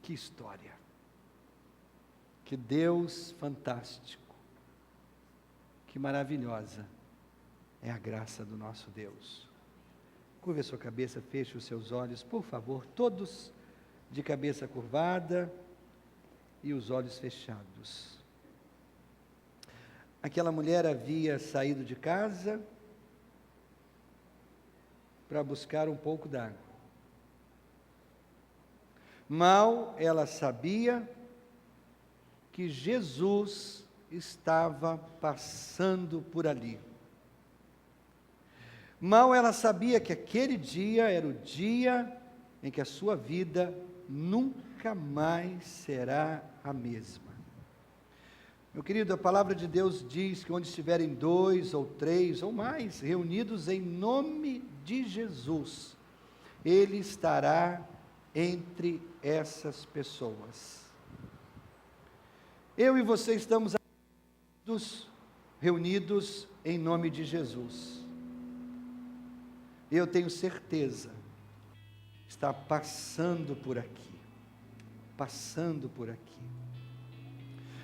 Que história! Que Deus fantástico! Que maravilhosa é a graça do nosso Deus. Curva a sua cabeça, feche os seus olhos, por favor, todos de cabeça curvada e os olhos fechados. Aquela mulher havia saído de casa para buscar um pouco d'água. Mal ela sabia que Jesus estava passando por ali. Mal ela sabia que aquele dia era o dia em que a sua vida nunca mais será a mesma. Meu querido, a palavra de Deus diz que onde estiverem 2 ou 3 ou mais reunidos em nome de Jesus, Ele estará entre essas pessoas. Eu e você estamos reunidos em nome de Jesus. Eu tenho certeza, está passando por aqui, passando por aqui.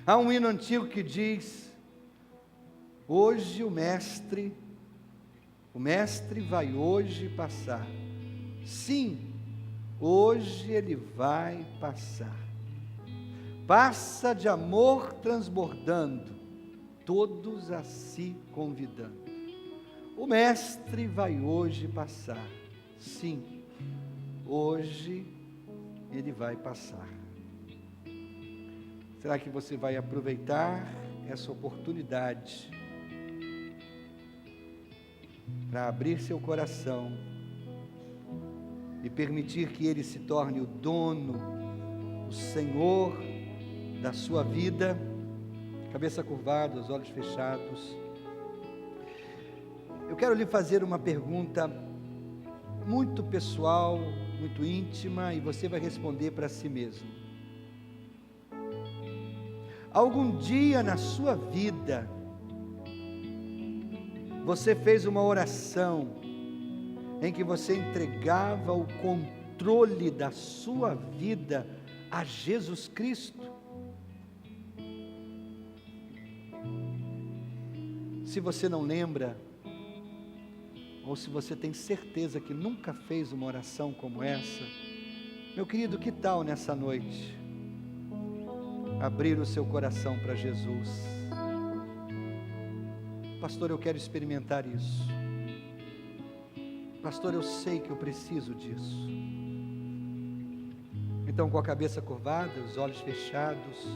Há um hino antigo que diz: hoje o mestre vai hoje passar. Sim, hoje ele vai passar. Passa de amor transbordando, todos a si convidando. O mestre vai hoje passar. Sim, hoje ele vai passar. Será que você vai aproveitar essa oportunidade para abrir seu coração e permitir que Ele se torne o dono, o Senhor da sua vida? Cabeça curvada, os olhos fechados. Eu quero lhe fazer uma pergunta muito pessoal, muito íntima, e você vai responder para si mesmo. Algum dia na sua vida, você fez uma oração em que você entregava o controle da sua vida a Jesus Cristo? Se você não lembra, ou se você tem certeza que nunca fez uma oração como essa, meu querido, que tal nessa noite abrir o seu coração para Jesus? Pastor, eu quero experimentar isso. Pastor, eu sei que eu preciso disso. Então, com a cabeça curvada, os olhos fechados,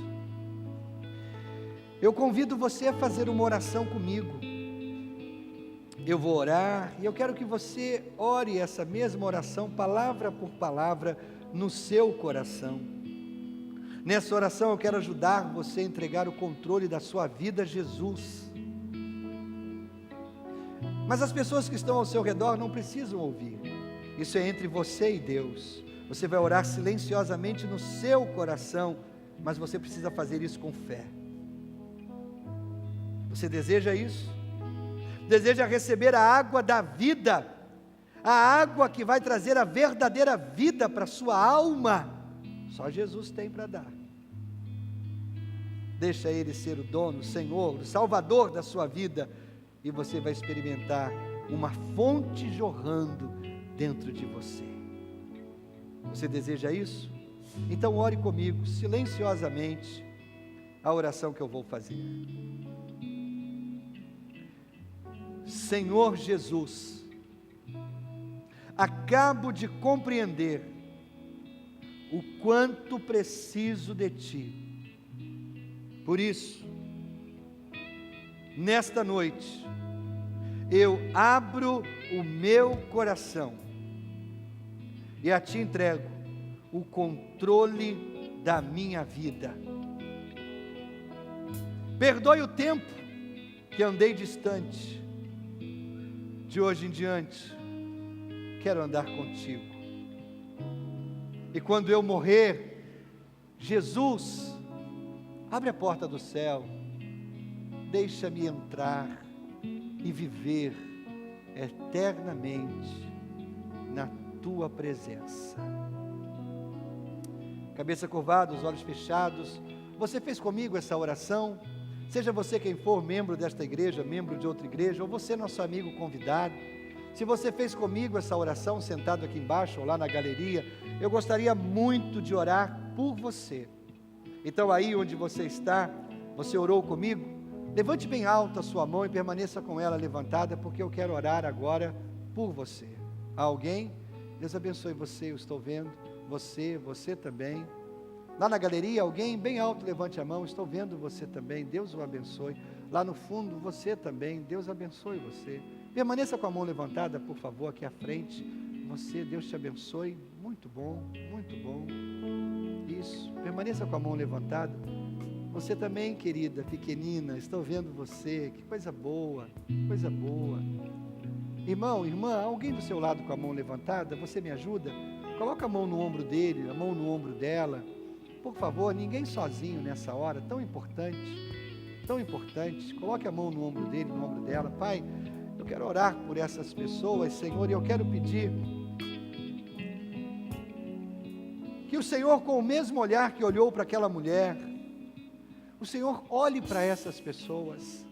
eu convido você a fazer uma oração comigo. Eu vou orar e eu quero que você ore essa mesma oração, palavra por palavra, no seu coração. Nessa oração eu quero ajudar você a entregar o controle da sua vida a Jesus. Mas as pessoas que estão ao seu redor não precisam ouvir. Isso é entre você e Deus. Você vai orar silenciosamente no seu coração, mas você precisa fazer isso com fé. Você deseja isso? Deseja receber a água da vida, a água que vai trazer a verdadeira vida para a sua alma? Só Jesus tem para dar. Deixa Ele ser o dono, o Senhor, o Salvador da sua vida, e você vai experimentar uma fonte jorrando dentro de você. Você deseja isso? Então ore comigo, silenciosamente, a oração que eu vou fazer. Senhor Jesus, acabo de compreender o quanto preciso de Ti. Por isso, nesta noite, eu abro o meu coração e a Ti entrego o controle da minha vida. Perdoe o tempo que andei distante. De hoje em diante, quero andar contigo. E quando eu morrer, Jesus, Abre a porta do céu, deixa-me entrar e viver eternamente na tua presença. Cabeça curvada, os olhos fechados. Você fez comigo essa oração? Seja você quem for, membro desta igreja, membro de outra igreja, ou você, nosso amigo convidado. Se você fez comigo essa oração, sentado aqui embaixo ou lá na galeria, eu gostaria muito de orar por você. Então aí onde você está, você orou comigo? Levante bem alto a sua mão e permaneça com ela levantada, porque eu quero orar agora por você. Há alguém? Deus abençoe você, eu estou vendo. Você também. Lá na galeria, alguém bem alto, levante a mão, estou vendo você também, Deus o abençoe. Lá no fundo, você também, Deus abençoe você. Permaneça com a mão levantada, por favor, aqui à frente. Você, Deus te abençoe, muito bom, muito bom. Isso, permaneça com a mão levantada. Você também, querida, pequenina, estou vendo você, que coisa boa, coisa boa. Irmão, irmã, alguém do seu lado com a mão levantada, você me ajuda? Coloca a mão no ombro dele, a mão no ombro dela. Por favor, ninguém sozinho nessa hora, tão importante, tão importante. Coloque a mão no ombro dele, no ombro dela. Pai, eu quero orar por essas pessoas, Senhor, e eu quero pedir que o Senhor, com o mesmo olhar que olhou para aquela mulher, o Senhor olhe para essas pessoas,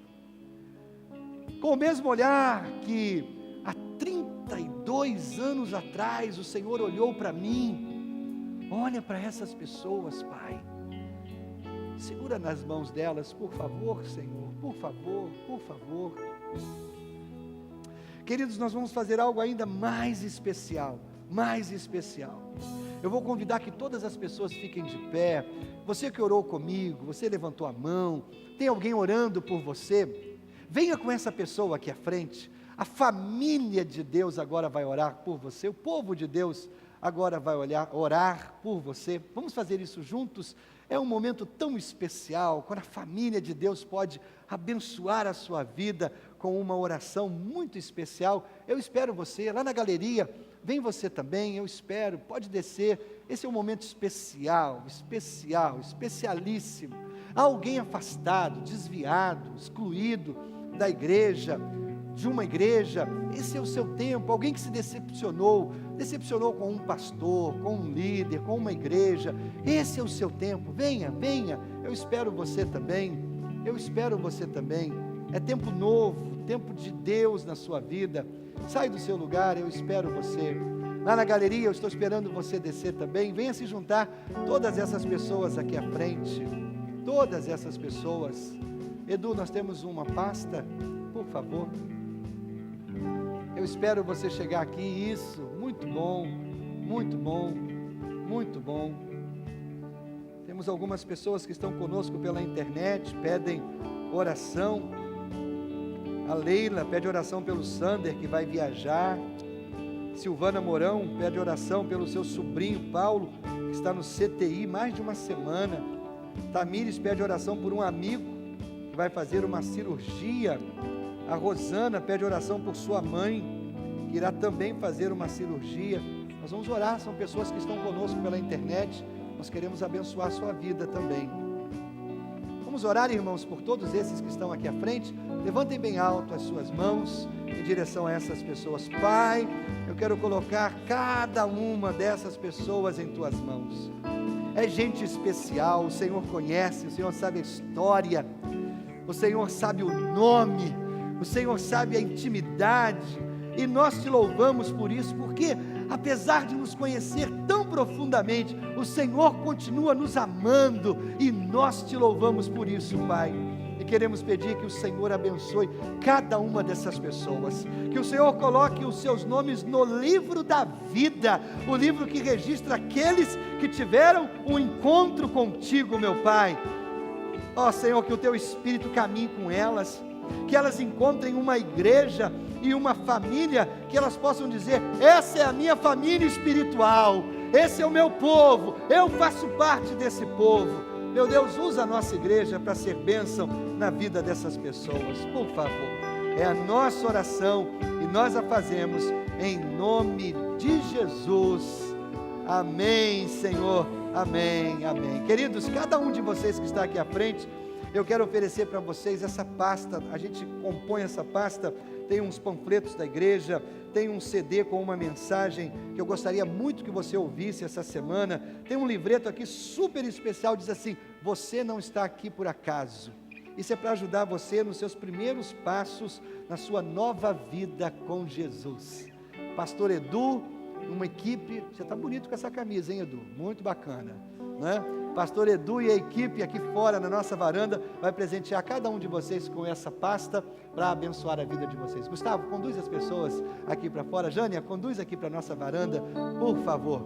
com o mesmo olhar que há 32 anos atrás o Senhor olhou para mim. Olha para essas pessoas, Pai. Segura nas mãos delas, por favor, Senhor, por favor, por favor. Queridos, nós vamos fazer algo ainda mais especial, mais especial. Eu vou convidar que todas as pessoas fiquem de pé. Você que orou comigo, você levantou a mão, tem alguém orando por você? Venha com essa pessoa aqui à frente. A família de Deus agora vai orar por você, o povo de Deus agora vai orar por você. Vamos fazer isso juntos? É um momento tão especial, quando a família de Deus pode abençoar a sua vida com uma oração muito especial. Eu espero você, lá na galeria, vem você também, eu espero, pode descer. Esse é um momento especial, especialíssimo. Há alguém afastado, desviado, excluído da igreja, de uma igreja, esse é o seu tempo. Alguém que se decepcionou com um pastor, com um líder, com uma igreja, esse é o seu tempo. Venha, venha, eu espero você também, é tempo novo, tempo de Deus na sua vida. Sai do seu lugar, eu espero você. Lá na galeria eu estou esperando você descer também. Venha se juntar, todas essas pessoas aqui à frente, todas essas pessoas. Edu, nós temos uma pasta, por favor. Eu espero você chegar aqui, isso, muito bom, muito bom, muito bom. Temos algumas pessoas que estão conosco pela internet, pedem oração. A Leila pede oração pelo Sander, que vai viajar. Silvana Mourão pede oração pelo seu sobrinho Paulo, que está no CTI mais de uma semana. Tamires pede oração por um amigo que vai fazer uma cirurgia. A Rosana pede oração por sua mãe, que irá também fazer uma cirurgia. Nós vamos orar, são pessoas que estão conosco pela internet, nós queremos abençoar a sua vida também. Vamos orar, irmãos, por todos esses que estão aqui à frente. Levantem bem alto as suas mãos em direção a essas pessoas. Pai, eu quero colocar cada uma dessas pessoas em tuas mãos. É gente especial, o Senhor conhece, o Senhor sabe a história, o Senhor sabe o nome, o Senhor sabe a intimidade, e nós te louvamos por isso, porque apesar de nos conhecer tão profundamente, o Senhor continua nos amando, e nós te louvamos por isso, Pai. E queremos pedir que o Senhor abençoe cada uma dessas pessoas, que o Senhor coloque os seus nomes no livro da vida, o livro que registra aqueles que tiveram um encontro contigo, meu Pai. Ó Senhor, que o teu Espírito caminhe com elas, que elas encontrem uma igreja e uma família, que elas possam dizer: essa é a minha família espiritual, esse é o meu povo, eu faço parte desse povo. Meu Deus, usa a nossa igreja para ser bênção na vida dessas pessoas, por favor. É a nossa oração e nós a fazemos em nome de Jesus. Amém, Senhor. Amém, amém. Queridos, cada um de vocês que está aqui à frente, eu quero oferecer para vocês essa pasta. A gente compõe essa pasta, tem uns panfletos da igreja, tem um CD com uma mensagem que eu gostaria muito que você ouvisse essa semana. Tem um livreto aqui super especial, diz assim: você não está aqui por acaso. Isso é para ajudar você nos seus primeiros passos, na sua nova vida com Jesus. Pastor Edu, uma equipe, você está bonito com essa camisa, hein, Edu? Muito bacana, né? Pastor Edu e a equipe aqui fora na nossa varanda vai presentear cada um de vocês com essa pasta para abençoar a vida de vocês. Gustavo, conduz as pessoas aqui para fora. Jânia, conduz aqui para a nossa varanda, por favor.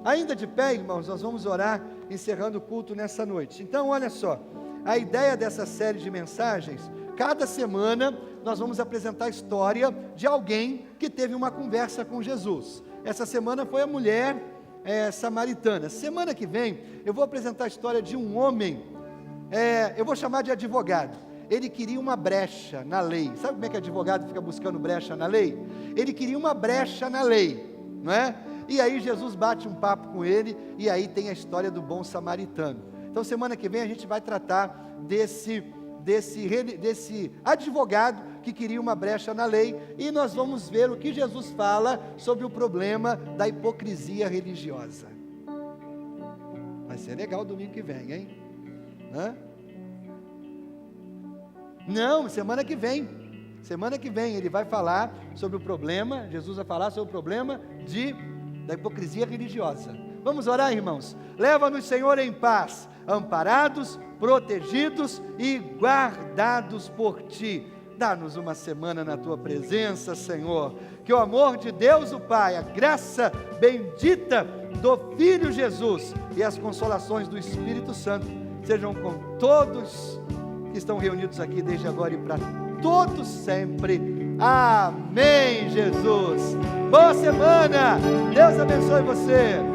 Ainda de pé, irmãos, nós vamos orar encerrando o culto nessa noite. Então, olha só, a ideia dessa série de mensagens, cada semana nós vamos apresentar a história de alguém que teve uma conversa com Jesus. Essa semana foi a mulher samaritana. Semana que vem eu vou apresentar a história de um homem, eu vou chamar de advogado. Ele queria uma brecha na lei. Sabe como é que advogado fica buscando brecha na lei? Ele queria uma brecha na lei, não é? E aí Jesus bate um papo com ele, e aí tem a história do bom samaritano. Então semana que vem a gente vai tratar desse advogado que queria uma brecha na lei, e nós vamos ver o que Jesus fala sobre o problema da hipocrisia religiosa. Vai ser legal domingo que vem, hein? Não, semana que vem ele vai falar sobre o problema, Jesus vai falar sobre o problema da hipocrisia religiosa. Vamos orar, irmãos? Leva-nos, Senhor, em paz, amparados, protegidos e guardados por Ti. Dá-nos uma semana na Tua presença, Senhor. Que o amor de Deus o Pai, a graça bendita do Filho Jesus e as consolações do Espírito Santo sejam com todos que estão reunidos aqui desde agora e para todos sempre. Amém, Jesus. Boa semana. Deus abençoe você.